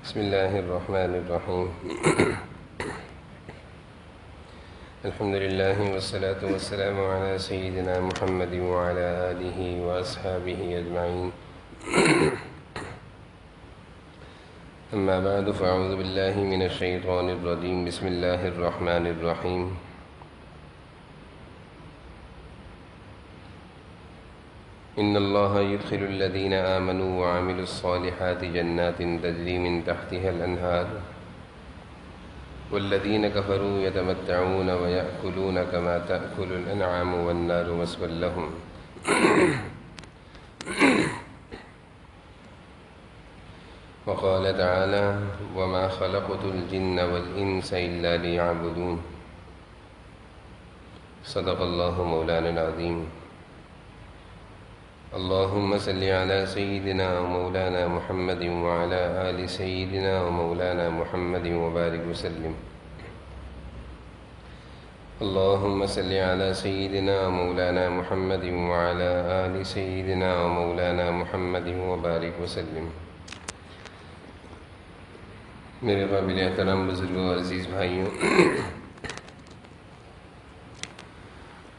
بسم الله الرحمن الرحيم الحمد لله والصلاة والسلام على سيدنا محمد وعلى آله وأصحابه أجمعين أما بعد فأعوذ بالله من الشيطان الرجيم بسم الله الرحمن الرحيم إن الله يدخل الذين آمنوا وعملوا الصالحات جنات تجري من تحتها الأنهار والذين كفروا يتمتعون ويأكلون كما تأكل الأنعام والنار مثوى لهم وقال تعالى وما خلقت الجن والإنس إلا ليعبدون صدق الله مولانا العظيم اللهم صل على سيدنا ومولانا محمد وعلى آل سيدنا ومولانا محمد وبارك وسلم اللهم صل على سيدنا ومولانا محمد وعلى آل سيدنا ومولانا محمد وبارك وسلم میرے قابل احترام بزرگوں اور عزیز بھائیوں،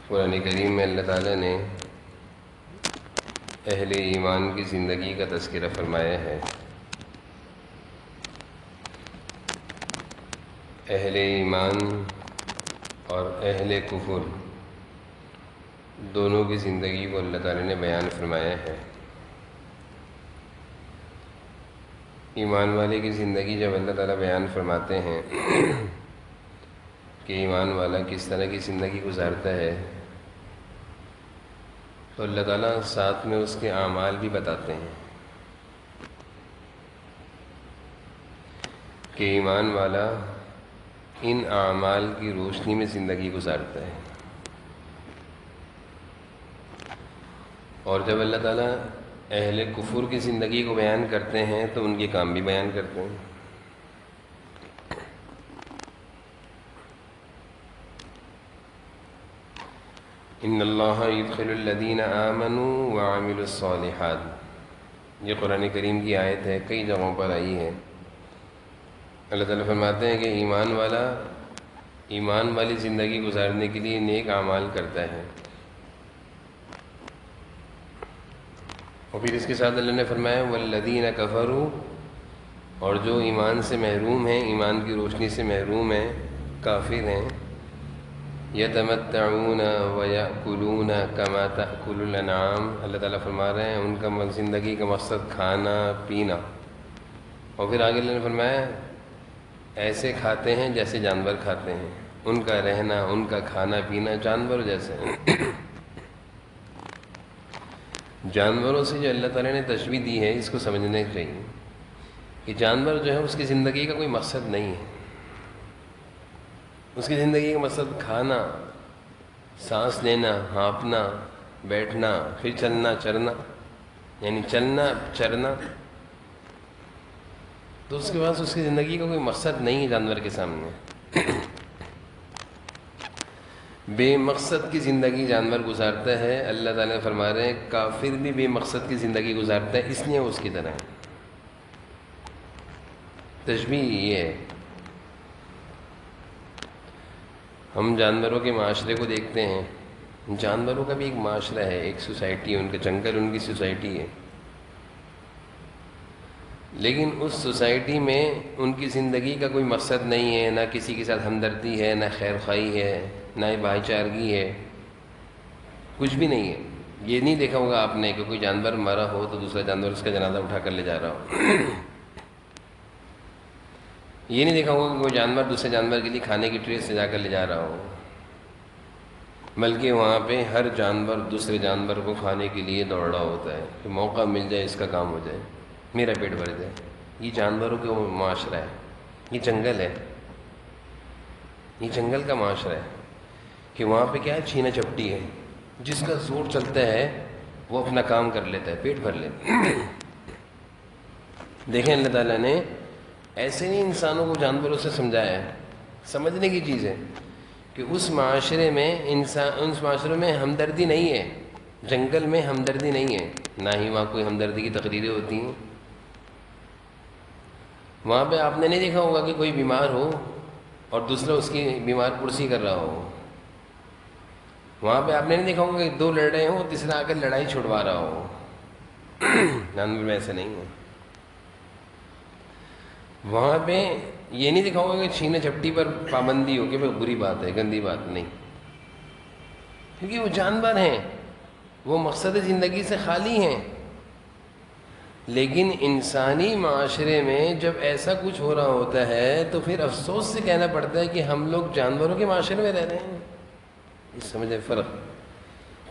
قرآن کریم میں اللہ تعالیٰ نے اہل ایمان کی زندگی کا تذکرہ فرمایا ہے۔ اہل ایمان اور اہل کفر دونوں کی زندگی کو اللہ تعالیٰ نے بیان فرمایا ہے۔ ایمان والے کی زندگی جب اللہ تعالیٰ بیان فرماتے ہیں کہ ایمان والا کس طرح کی زندگی گزارتا ہے، تو اللہ تعالیٰ ساتھ میں اس کے اعمال بھی بتاتے ہیں کہ ایمان والا ان اعمال کی روشنی میں زندگی گزارتا ہے۔ اور جب اللہ تعالیٰ اہل کفر کی زندگی کو بیان کرتے ہیں تو ان کے کام بھی بیان کرتے ہیں۔ ان اللہ يدخل الذین آمنوا وعملوا الصالحات، یہ قرآن کریم کی آیت ہے، کئی جگہوں پر آئی ہے۔ اللہ تعالیٰ فرماتے ہیں کہ ایمان والا ایمان والی زندگی گزارنے کے لیے نیک اعمال کرتا ہے، اور پھر اس کے ساتھ اللہ نے فرمایا والذین کفروا، اور جو ایمان سے محروم ہیں، ایمان کی روشنی سے محروم ہیں، کافر ہیں، یتمتعون ویأکلون کما تأکل الانعام، اللہ تعالیٰ فرما رہے ہیں ان کا زندگی کا مقصد کھانا پینا، اور پھر آگے اللہ نے فرمایا ایسے کھاتے ہیں جیسے جانور کھاتے ہیں، ان کا رہنا ان کا کھانا پینا جانور جیسے جانوروں سے جو اللہ تعالیٰ نے تشبیہ دی ہے، اس کو سمجھنے چاہیے کہ جانور جو ہے اس کی زندگی کا کوئی مقصد نہیں ہے، اس کی زندگی کا مقصد کھانا، سانس لینا، ہانپنا، بیٹھنا، پھر چلنا چرنا، یعنی چلنا چرنا، تو اس کے بعد اس کی زندگی کا کوئی مقصد نہیں ہے جانور کے سامنے۔ بے مقصد کی زندگی جانور گزارتا ہے، اللہ تعالیٰ فرما رہے ہیں کافر بھی بے مقصد کی زندگی گزارتا ہے، اس لیے اس کی طرح ہے۔ تشبیہ یہ ہے، ہم جانوروں کے معاشرے کو دیکھتے ہیں، جانوروں کا بھی ایک معاشرہ ہے، ایک سوسائٹی ہے، ان کا جنگل ان کی سوسائٹی ہے، لیکن اس سوسائٹی میں ان کی زندگی کا کوئی مقصد نہیں ہے، نہ کسی کے ساتھ ہمدردی ہے، نہ خیر خواہی ہے، نہ بھائی چارگی ہے، کچھ بھی نہیں ہے۔ یہ نہیں دیکھا ہوگا آپ نے کہ کوئی جانور مرا ہو تو دوسرا جانور اس کا جنازہ اٹھا کر لے جا رہا ہو، یہ نہیں دیکھا ہوگا کہ کوئی جانور دوسرے جانور کے لیے کھانے کی ٹرے سجا کر لے جا رہا ہو، بلکہ وہاں پہ ہر جانور دوسرے جانور کو کھانے کے لیے دوڑ رہا ہوتا ہے کہ موقع مل جائے اس کا کام ہو جائے، میرا پیٹ بھر جائے۔ یہ جانوروں کا معاشرہ ہے، یہ جنگل ہے، یہ جنگل کا معاشرہ ہے کہ وہاں پہ کیا چھینا چپٹی ہے، جس کا زور چلتا ہے وہ اپنا کام کر لیتا ہے، پیٹ بھر لیتا ہے۔ دیکھیں اللہ تعالیٰ نے ایسے نہیں انسانوں کو جانوروں سے سمجھایا ہے، سمجھنے کی چیز ہے کہ اس معاشرے میں اس معاشرے میں ہمدردی نہیں ہے، جنگل میں ہمدردی نہیں ہے، نہ ہی وہاں کوئی ہمدردی کی تقریریں ہوتی ہیں، وہاں پہ آپ نے نہیں دیکھا ہوگا کہ کوئی بیمار ہو اور دوسرا اس کی بیمار پرسی کر رہا ہو. وہاں پہ آپ نے نہیں دیکھا ہوگا کہ دو لڑ رہے ہوں تیسرا آ کر لڑائی چھڑوا رہا ہو. جانور میں ایسا نہیں ہے. وہاں پہ یہ نہیں دیکھا ہوگا کہ چھینے جھپٹی پر پابندی ہو کہ بھائی بری بات ہے گندی بات نہیں، کیونکہ وہ جانور ہیں، وہ مقصد زندگی سے خالی ہیں. لیکن انسانی معاشرے میں جب ایسا کچھ ہو رہا ہوتا ہے تو پھر افسوس سے کہنا پڑتا ہے کہ ہم لوگ جانوروں کے معاشرے میں رہ رہے ہیں. سمجھے فرق؟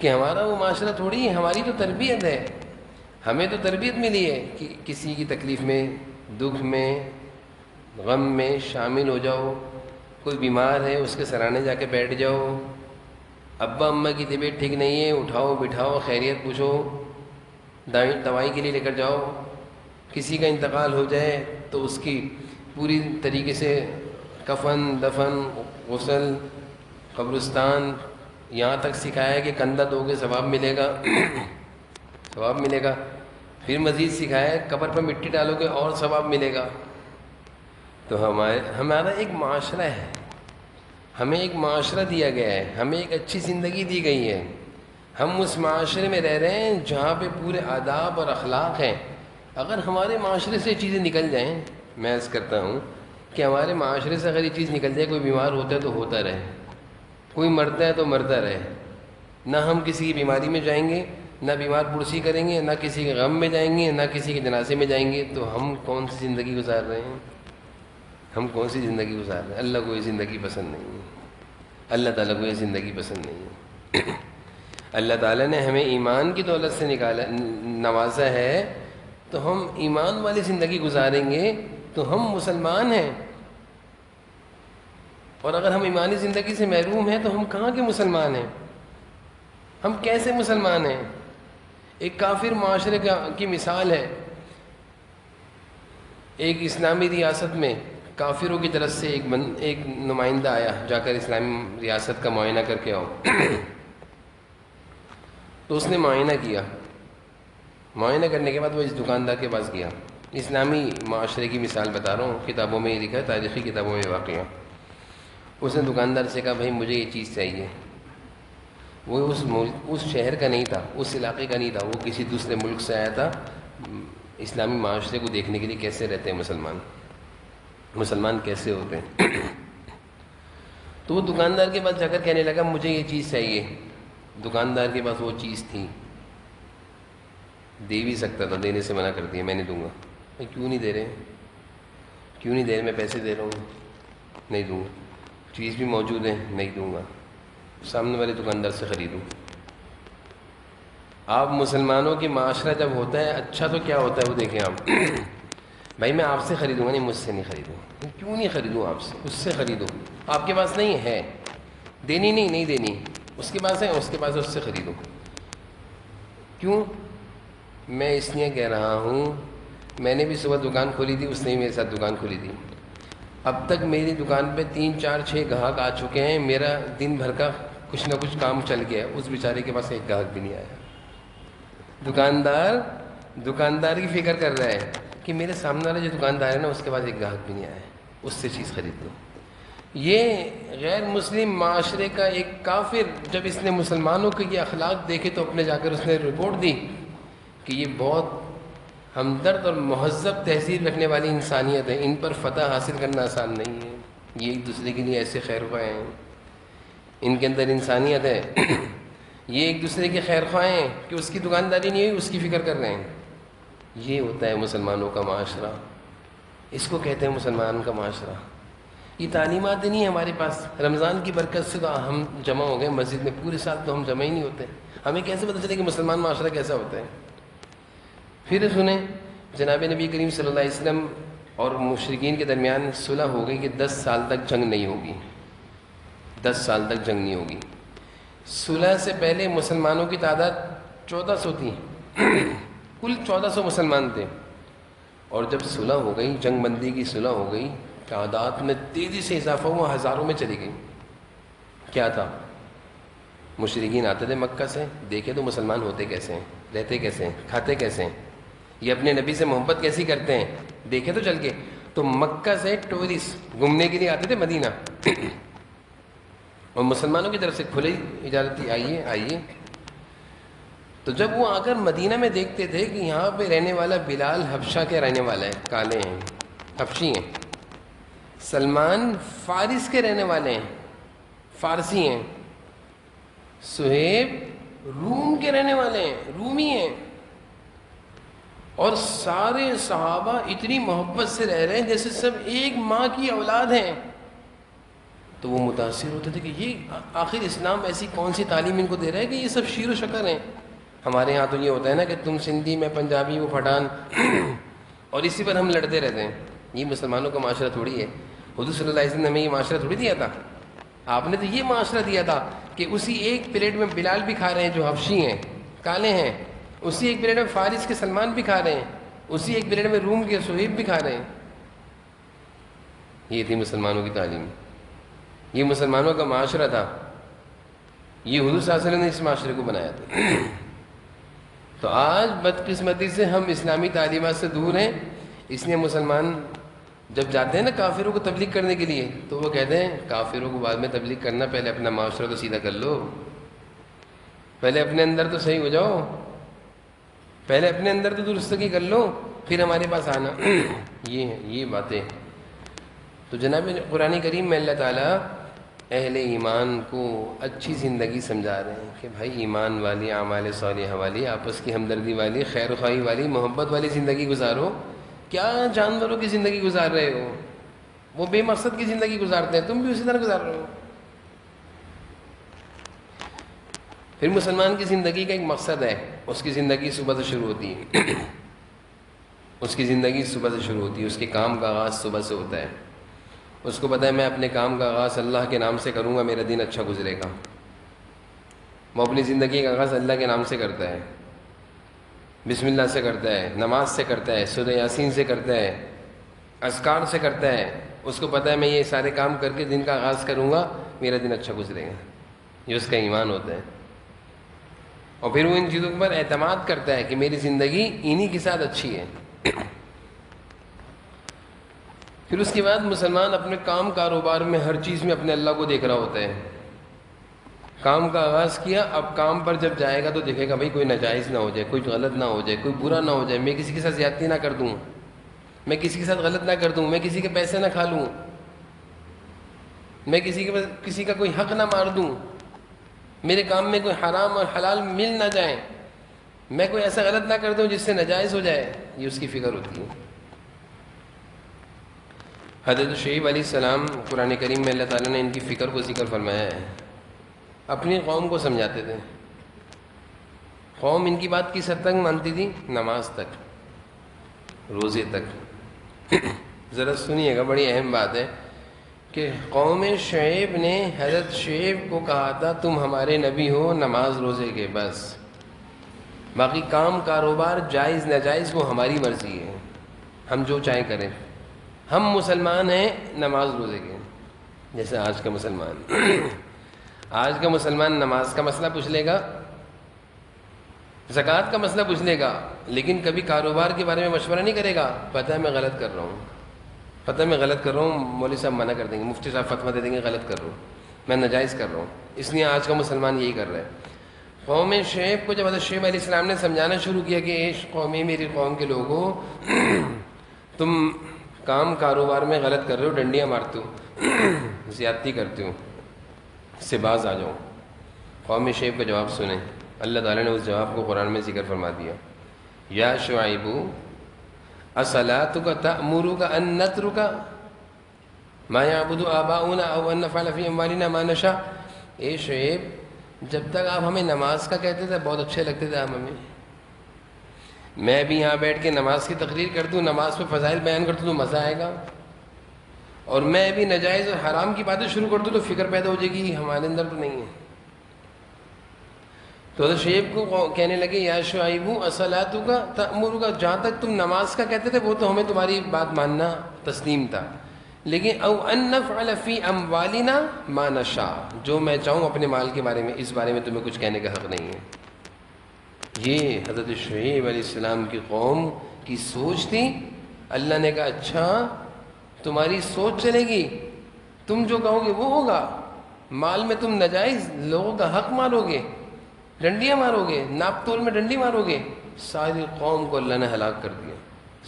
کہ ہمارا وہ معاشرہ تھوڑی ہے، ہماری تو تربیت ہے. ہمیں تو تربیت ملی ہے کہ کسی کی تکلیف میں، دکھ میں، غم میں شامل ہو جاؤ. کوئی بیمار ہے اس کے سرانے جا کے بیٹھ جاؤ. ابا اماں کی طبیعت ٹھیک نہیں ہے، اٹھاؤ بٹھاؤ خیریت پوچھو، دوائی کے لیے لے کر جاؤ. کسی کا انتقال ہو جائے تو اس کی پوری طریقے سے کفن دفن غسل قبرستان، یہاں تک سکھایا کہ کندھا دو گے ثواب ملے گا. ثواب ملے گا. پھر مزید سکھایا قبر پر مٹی ڈالو گے اور ثواب ملے گا. تو ہمارا ایک معاشرہ ہے، ہمیں ایک معاشرہ دیا گیا ہے، ہمیں ایک اچھی زندگی دی گئی ہے. ہم اس معاشرے میں رہ رہے ہیں جہاں پہ پورے آداب اور اخلاق ہیں. اگر ہمارے معاشرے سے چیزیں نکل جائیں، میں عرض کرتا ہوں کہ ہمارے معاشرے سے اگر یہ چیز نکل جائے، کوئی بیمار ہوتا ہے تو ہوتا رہے، کوئی مرتا ہے تو مرتا رہے، نہ ہم کسی کی بیماری میں جائیں گے، نہ بیمار پرسی کریں گے، نہ کسی کے غم میں جائیں گے، نہ کسی کے جنازے میں جائیں گے، تو ہم کون سی زندگی گزار رہے ہیں؟ ہم کون سی زندگی گزار رہے ہیں؟ اللہ کو یہ زندگی پسند نہیں ہے. اللہ تعالیٰ کو یہ زندگی پسند نہیں ہے. اللہ تعالیٰ نے ہمیں ایمان کی دولت سے نوازا ہے، تو ہم ایمان والی زندگی گزاریں گے تو ہم مسلمان ہیں. اور اگر ہم ایمانی زندگی سے محروم ہیں تو ہم کہاں کے مسلمان ہیں؟ ہم کیسے مسلمان ہیں؟ ایک کافر معاشرے کی مثال ہے. ایک اسلامی ریاست میں کافروں کی طرف سے ایک نمائندہ آیا، جا کر اسلامی ریاست کا معائنہ کر کے آؤ. تو اس نے معائنہ کیا. معائنہ کرنے کے بعد وہ اس دکاندار کے پاس گیا. اسلامی معاشرے کی مثال بتا رہا ہوں، کتابوں میں یہ لکھا ہے، تاریخی کتابوں میں واقعہ. اس نے دکاندار سے کہا بھائی مجھے یہ چیز چاہیے. وہ اس شہر کا نہیں تھا، اس علاقے کا نہیں تھا، وہ کسی دوسرے ملک سے آیا تھا اسلامی معاشرے کو دیکھنے کے لیے کیسے رہتے ہیں مسلمان کیسے ہوتے ہیں. تو وہ دکاندار کے پاس جا کر کہنے لگا مجھے یہ چیز چاہیے. دکاندار کے پاس وہ چیز تھی، دے بھی سکتا تھا، دینے سے منع کر دیا، میں نہیں دوں گا. کیوں نہیں دے رہے؟ کیوں نہیں دے رہے؟ میں پیسے دے رہا ہوں. نہیں دوں گا. چیز بھی موجود ہے، نہیں دوں گا، سامنے والے دکاندار سے خریدوں. آپ مسلمانوں کی معاشرہ جب ہوتا ہے اچھا تو کیا ہوتا ہے وہ دیکھیں آپ. بھائی میں آپ سے خریدوں گا، نہیں مجھ سے نہیں خریدوں. کیوں نہیں خریدوں؟ آپ سے، اس سے خریدو. آپ کے پاس نہیں ہے، دینی نہیں دینی، اس کے پاس ہے، اس کے پاس ہے، اس سے خریدو. کیوں؟ میں اس لیے کہہ رہا ہوں، میں نے بھی صبح دکان کھولی تھی، اس نے بھی میرے ساتھ دکان کھولی تھی. اب تک میری دکان پہ 3 4 6 گاہک آ چکے ہیں. میرا دن بھر کا کچھ نہ کچھ کام چل گیا. اس بیچارے کے پاس ایک گاہک بھی نہیں آیا. دکاندار کی فکر کر رہا ہے کہ میرے سامنے والا جو دکاندار ہے نا، اس کے پاس ایک گاہک بھی نہیں آیا ہے، اس سے چیز خرید لو. یہ غیر مسلم معاشرے کا ایک کافر جب اس نے مسلمانوں کے یہ اخلاق دیکھے تو اپنے جا کر اس نے رپورٹ دی کہ یہ بہت ہمدرد اور مہذب تہذیب رکھنے والی انسانیت ہے، ان پر فتح حاصل کرنا آسان نہیں ہے. یہ ایک دوسرے کے لیے ایسے خیر خواہ ہیں، ان کے اندر انسانیت ہے. یہ ایک دوسرے کے خیر خواہ ہیں کہ اس کی دکانداری نہیں ہوئی، اس کی فکر کر رہے ہیں. یہ ہوتا ہے مسلمانوں کا معاشرہ، اس کو کہتے ہیں مسلمان کا معاشرہ. یہ تعلیمات نہیں ہے ہمارے پاس. رمضان کی برکت سے تو ہم جمع ہو گئے مسجد میں، پورے سال تو ہم جمع ہی نہیں ہوتے. ہمیں کیسے پتہ چلے کہ مسلمان معاشرہ کیسا ہوتا ہے؟ پھر سنیں، جناب نبی کریم صلی اللہ علیہ وسلم اور مشرکین کے درمیان صلح ہو گئی کہ 10 سال تک جنگ نہیں ہوگی. 10 سال تک جنگ نہیں ہوگی. صلح سے پہلے مسلمانوں کی تعداد 1400 تھی. کل 1400 مسلمان تھے. اور جب صلح ہو گئی، جنگ بندی کی صلح ہو گئی، تعداد میں تیزی سے اضافہ ہوا، ہزاروں میں چلی گئی. کیا تھا؟ مشرکین آتے تھے مکہ سے، دیکھے تو مسلمان ہوتے کیسے ہیں، رہتے کیسے ہیں، کھاتے کیسے ہیں، یہ اپنے نبی سے محبت کیسی کرتے ہیں، دیکھے تو چل کے. تو مکہ سے ٹورسٹ گھومنے کے لیے آتے تھے مدینہ، اور مسلمانوں کی طرف سے کھلی اجازت تھی، آئیے آئیے. تو جب وہ آ کر مدینہ میں دیکھتے تھے کہ یہاں پہ رہنے والا بلال حبشہ کے رہنے والا ہے، کالے ہیں، حبشی ہیں. سلمان فارس کے رہنے والے ہیں، فارسی ہیں. سہیب روم کے رہنے والے ہیں، رومی ہیں. اور سارے صحابہ اتنی محبت سے رہ رہے ہیں جیسے سب ایک ماں کی اولاد ہیں. تو وہ متاثر ہوتے تھے کہ یہ آخر اسلام ایسی کون سی تعلیم ان کو دے رہا ہے کہ یہ سب شیر و شکر ہیں. ہمارے یہاں تو یہ ہوتا ہے نا کہ تم سندھی میں پنجابی وہ پٹھان، اور اسی پر ہم لڑتے رہتے ہیں. یہ مسلمانوں کا معاشرہ تھوڑی ہے. حضور صلی اللہ علیہ وسلم نے ہمیں یہ معاشرہ تھوڑی دیا تھا. آپ نے تو یہ معاشرہ دیا تھا کہ اسی ایک پلیٹ میں بلال بھی کھا رہے ہیں جو حبشی ہیں، کالے ہیں، اسی ایک پلیٹ میں فارس کے سلمان بھی کھا رہے ہیں، اسی ایک پلیٹ میں روم کے سہیب بھی کھا رہے ہیں. یہ تھی مسلمانوں کی تعلیم، یہ مسلمانوں کا معاشرہ تھا. یہ حضور صلی اللہ علیہ وسلم نے اس معاشرے کو بنایا تھا. تو آج بدقسمتی سے ہم اسلامی تعلیمات سے دور ہیں. اس لیے مسلمان جب جاتے ہیں نا کافروں کو تبلیغ کرنے کے لیے تو وہ کہتے ہیں کافروں کو بعد میں تبلیغ کرنا، پہلے اپنا معاشرہ تو سیدھا کر لو، پہلے اپنے اندر تو صحیح ہو جاؤ، پہلے اپنے اندر تو درستگی کر لو، پھر ہمارے پاس آنا. یہ باتیں. تو جناب قرآن کریم میں اللہ تعالیٰ اہل ایمان کو اچھی زندگی سمجھا رہے ہیں کہ بھائی ایمان والی، اعمال صالحہ والی، آپس کی ہمدردی والی، خیر خواہی والی، محبت والی زندگی گزارو. کیا جانوروں کی زندگی گزار رہے ہو؟ وہ بے مقصد کی زندگی گزارتے ہیں، تم بھی اسی طرح گزار رہے ہو. پھر مسلمان کی زندگی کا ایک مقصد ہے، اس کی زندگی صبح سے شروع ہوتی ہے. اس کی زندگی صبح سے شروع ہوتی ہے، اس کے کام کا آغاز صبح سے ہوتا ہے. اس کو پتہ ہے میں اپنے کام کا آغاز اللہ کے نام سے کروں گا، میرا دن اچھا گزرے گا. وہ اپنی زندگی کا آغاز اللہ کے نام سے کرتا ہے، بسم اللہ سے کرتا ہے، نماز سے کرتا ہے، سورہ یاسین سے کرتا ہے، اذکار سے کرتا ہے. اس کو پتہ ہے میں یہ سارے کام کر کے دن کا آغاز کروں گا، میرا دن اچھا گزرے گا. یہ اس کا ایمان ہوتا ہے. اور پھر وہ ان چیزوں پر اعتماد کرتا ہے کہ میری زندگی انہی کے ساتھ اچھی ہے. پھر اس کے بعد مسلمان اپنے کام کاروبار میں ہر چیز میں اپنے اللہ کو دیکھ رہا ہوتا ہے. کام کا آغاز کیا، اب کام پر جب جائے گا تو دیکھے گا بھائی کوئی ناجائز نہ ہو جائے، کوئی غلط نہ ہو جائے، کوئی برا نہ ہو جائے، میں کسی کے ساتھ زیادتی نہ کر دوں، میں کسی کے ساتھ غلط نہ کر دوں، میں کسی کے پیسے نہ کھا لوں، میں کسی کا کوئی حق نہ مار دوں، میرے کام میں کوئی حرام اور حلال مل نہ جائیں، میں کوئی ایسا غلط نہ کر دوں جس سے ناجائز ہو جائے. یہ اس کی فکر ہوتی ہے. حضرت شعیب علیہ السلام قرآن کریم میں اللہ تعالیٰ نے ان کی فکر کو ذکر فرمایا ہے. اپنی قوم کو سمجھاتے تھے. قوم ان کی بات کس حد تک مانتی تھی؟ نماز تک، روزے تک. ذرا سنیے گا، بڑی اہم بات ہے کہ قوم شعیب نے حضرت شعیب کو کہا تھا تم ہمارے نبی ہو نماز روزے کے، بس باقی کام کاروبار جائز ناجائز وہ ہماری مرضی ہے، ہم جو چاہیں کریں. ہم مسلمان ہیں نماز روزے کے. جیسے آج کا مسلمان نماز کا مسئلہ پوچھ لے گا، زکوٰۃ کا مسئلہ پوچھ لے گا، لیکن کبھی کاروبار کے بارے میں مشورہ نہیں کرے گا. پتہ ہے میں غلط کر رہا ہوں، پتہ ہے میں غلط کر رہا ہوں، مولوی صاحب منع کر دیں گے، مفتی صاحب فتویٰ دے دیں گے غلط کر رہا ہوں، میں ناجائز کر رہا ہوں. اس لیے آج کا مسلمان یہی کر رہا ہے. قوم شعیب کو جب حضرت شعیب علیہ السلام نے سمجھانا شروع کیا کہ اے قومی، میری قوم کے لوگوں، تم کام کاروبار میں غلط کر رہے ہو، ڈنڈیاں مارتے ہو، زیادتی کرتے ہو، اس سے باز آ جاؤ. قوم شعیب کا جواب سنیں. اللہ تعالیٰ نے اس جواب کو قرآن میں ذکر فرما دیا. یا شعیب اصلاتک تأمرک ان نترک ما یعبد آباؤنا او ان نفعل فی اموالنا ما نشاء. اے شعیب، جب تک آپ ہمیں نماز کا کہتے تھے بہت اچھے لگتے تھے آپ ہمیں. میں بھی یہاں بیٹھ کے نماز کی تقریر کر دوں، نماز پہ فضائل بیان کر دوں تو مزہ آئے گا، اور میں بھی ناجائز اور حرام کی باتیں شروع کر دوں تو فکر پیدا ہو جائے گی ہمارے اندر تو نہیں ہے. تو حضرت شعیب کو کہنے لگے یا شعیب اصلاتک تأمرک، جہاں تک تم نماز کا کہتے تھے وہ تو ہمیں تمہاری بات ماننا تسلیم تھا، لیکن او ان نفعل فی اموالنا ما نشاء، جو میں چاہوں اپنے مال کے بارے میں، اس بارے میں تمہیں کچھ کہنے کا حق نہیں ہے. یہ حضرت شعیب علیہ السلام کی قوم کی سوچ تھی. اللہ نے کہا اچھا تمہاری سوچ چلے گی، تم جو کہو گے وہ ہوگا، مال میں تم ناجائز لوگوں کا حق مارو گے، ڈنڈیاں مارو گے، ناپ تول میں ڈنڈی مارو گے، ساری قوم کو اللہ نے ہلاک کر دیا،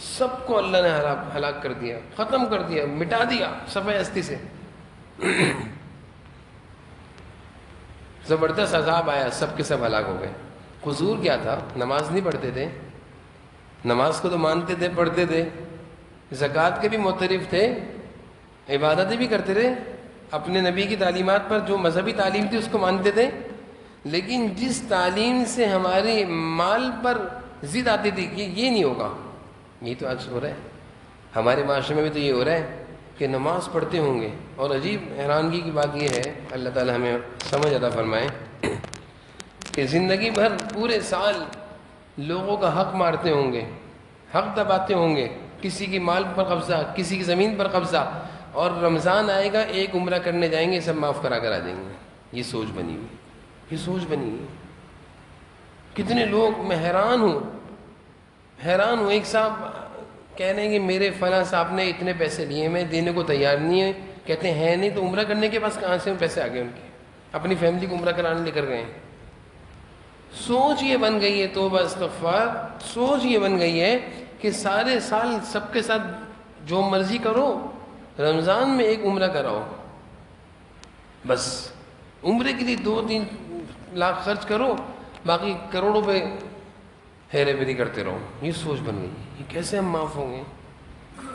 سب کو اللہ نے ہلاک کر دیا، ختم کر دیا، مٹا دیا صفحہ ہستی سے۔ زبردست عذاب آیا، سب کے سب ہلاک ہو گئے۔ قصور کیا تھا؟ نماز نہیں پڑھتے تھے، نماز کو تو مانتے تھے، پڑھتے تھے، زکوٰۃ کے بھی معترف تھے، عبادتیں بھی کرتے تھے، اپنے نبی کی تعلیمات پر جو مذہبی تعلیم تھی اس کو مانتے تھے، لیکن جس تعلیم سے ہمارے مال پر ضد آتی تھی کہ یہ نہیں ہوگا، یہ تو آج ہو رہا ہے ہمارے معاشرے میں بھی، تو یہ ہو رہا ہے کہ نماز پڑھتے ہوں گے، اور عجیب حیرانگی کی بات یہ ہے، اللہ تعالی ہمیں سمجھ عطا فرمائے، کہ زندگی بھر پورے سال لوگوں کا حق مارتے ہوں گے، حق دباتے ہوں گے، کسی کی مال پر قبضہ، کسی کی زمین پر قبضہ، اور رمضان آئے گا ایک عمرہ کرنے جائیں گے، سب معاف کرا کر آ جائیں گے۔ یہ سوچ بنی ہوئی، یہ سوچ بنی ہوئی۔ کتنے لوگ، میں حیران ہوں، ایک صاحب کہہ رہے ہیں کہ میرے فلاں صاحب نے اتنے پیسے لیے، میں دینے کو تیار نہیں ہے، کہتے ہیں نہیں تو عمرہ کرنے کے پاس کہاں سے پیسے آ گئے ان کے، اپنی فیملی کو عمرہ کرانے لے کر گئے ہیں۔ سوچ یہ بن گئی ہے، توبہ استغفار، سوچ یہ بن گئی ہے کہ سارے سال سب کے ساتھ جو مرضی کرو، رمضان میں ایک عمرہ کراؤ، بس عمرے کے لیے 2-3 لاکھ خرچ کرو، باقی کروڑوں پہ ہیرے پھیری کرتے رہو۔ یہ سوچ بن گئی، یہ کیسے ہم معاف ہوں گے،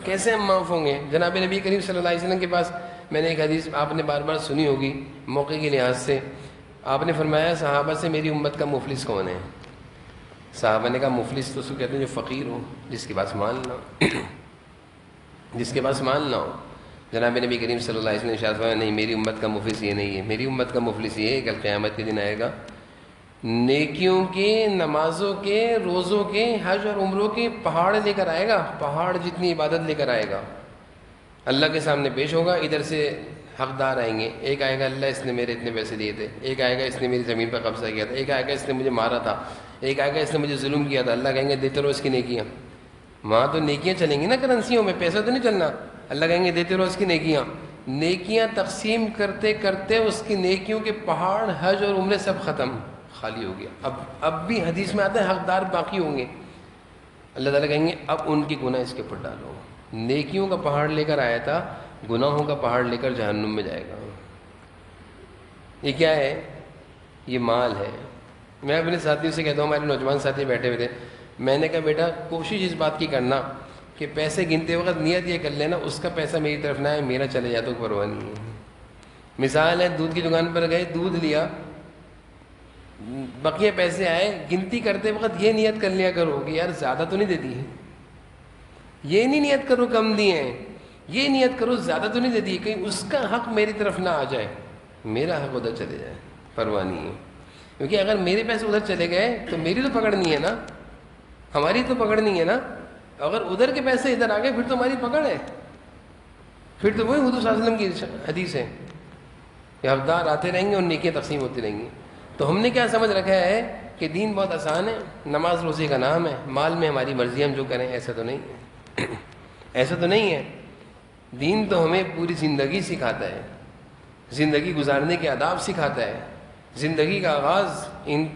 کیسے ہم معاف ہوں گے؟ جناب نبی کریم صلی اللہ علیہ وسلم کے پاس، میں نے ایک حدیث آپ نے بار بار سنی ہوگی موقع کے لحاظ سے، آپ نے فرمایا صحابہ سے میری امت کا مفلس کون ہے؟ صحابہ نے کہا مفلس تو اس کو کہتے ہیں جو فقیر ہو، جس کے پاس مال نہ ہو، جس کے پاس مال نہ ہو۔ جناب نبی کریم صلی اللہ علیہ وسلم نے ارشاد فرمایا نہیں، میری امت کا مفلس یہ نہیں ہے، میری امت کا مفلس یہ ہے، کل قیامت کے دن آئے گا، نیکیوں کے، نمازوں کے، روزوں کے، حج اور عمروں کے پہاڑ لے کر آئے گا، پہاڑ جتنی عبادت لے کر آئے گا، اللہ کے سامنے پیش ہوگا، ادھر سے حقدار آئیں گے، ایک آئے گا اللہ اس نے میرے اتنے پیسے دیے تھے، ایک آئے گا اس نے میری زمین پر قبضہ کیا تھا، ایک آئے گا اس نے مجھے مارا تھا، ایک آئے گا اس نے مجھے ظلم کیا تھا، اللہ کہیں گے دیتے رہو اس کی نیکیاں۔ وہاں تو نیکیاں چلیں گی نا کرنسیوں میں، پیسہ تو نہیں چلنا، اللہ کہیں گے دیتے رہو اس کی نیکیاں۔ نیکیاں تقسیم کرتے کرتے اس کی نیکیوں کے پہاڑ، حج اور عمرے سب ختم، خالی ہو گیا۔ اب بھی حدیث میں آتا ہے حقدار باقی ہوں گے، اللہ تعالیٰ کہیں گے اب ان کی گناہ اس کے اوپر ڈالو۔ نیکیوں کا پہاڑ لے کر آیا تھا، گناہوں کا پہاڑ لے کر جہنم میں جائے گا۔ یہ کیا ہے؟ یہ مال ہے۔ میں اپنے ساتھیوں سے کہتا ہوں، ہمارے نوجوان ساتھی بیٹھے ہوئے تھے، میں نے کہا بیٹا کوشش اس بات کی کرنا کہ پیسے گنتے وقت نیت یہ کر لینا اس کا پیسہ میری طرف نہ ہے، میرا چلے جائے تو پرواہ نہیں ہے۔ مثال ہے، دودھ کی دکان پر گئے، دودھ لیا، بقیہ پیسے آئے، گنتی کرتے وقت یہ نیت کر لیا کرو کہ یار زیادہ تو نہیں دے دی ہے، یہ نہیں نیت کرو کم دیے ہیں، یہ نیت کرو زیادہ تو نہیں دے دی، کہیں اس کا حق میری طرف نہ آ جائے، میرا حق ادھر چلے جائے، پرواہ نہیں ہے۔ کیونکہ اگر میرے پیسے ادھر چلے گئے تو میری تو پکڑ نہیں ہے نا، ہماری تو پکڑ نہیں ہے نا، اگر ادھر کے پیسے ادھر آ گئے پھر تو ہماری پکڑ ہے، پھر تو وہی حضور صلی اللہ علیہ وسلم کی حدیث ہے کہ حقدار آتے رہیں گے اور نیکیاں تقسیم ہوتی رہیں گی۔ تو ہم نے کیا سمجھ رکھا ہے کہ دین بہت آسان ہے، نماز روزے کا نام ہے، مال میں ہماری مرضی ہم جو کریں، ایسا تو نہیں ہے، ایسا تو نہیں ہے۔ دین تو ہمیں پوری زندگی سکھاتا ہے، زندگی گزارنے کے آداب سکھاتا ہے، زندگی کا آغاز،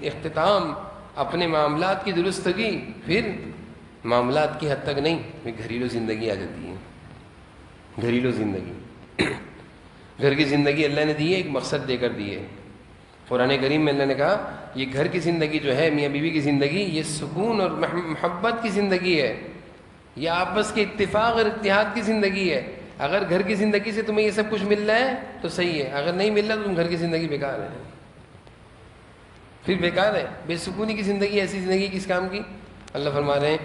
اختتام، اپنے معاملات کی درستگی، پھر معاملات کی حد تک نہیں، پھر گھریلو زندگی آ جاتی ہے، گھریلو زندگی۔ گھر کی زندگی اللہ نے دی ہے، ایک مقصد دے کر دی ہے۔ قرآن کریم میں اللہ نے کہا یہ گھر کی زندگی جو ہے، میاں بیوی کی زندگی، یہ سکون اور محبت کی زندگی ہے، یہ آپس کے اتفاق اور اتحاد کی زندگی ہے۔ اگر گھر کی زندگی سے تمہیں یہ سب کچھ مل رہا ہے تو صحیح ہے، اگر نہیں مل رہا تو تم گھر کی زندگی بیکار ہے، پھر بیکار ہے۔ بے سکونی کی زندگی، ایسی زندگی کس کام کی؟ اللہ فرما رہے ہیں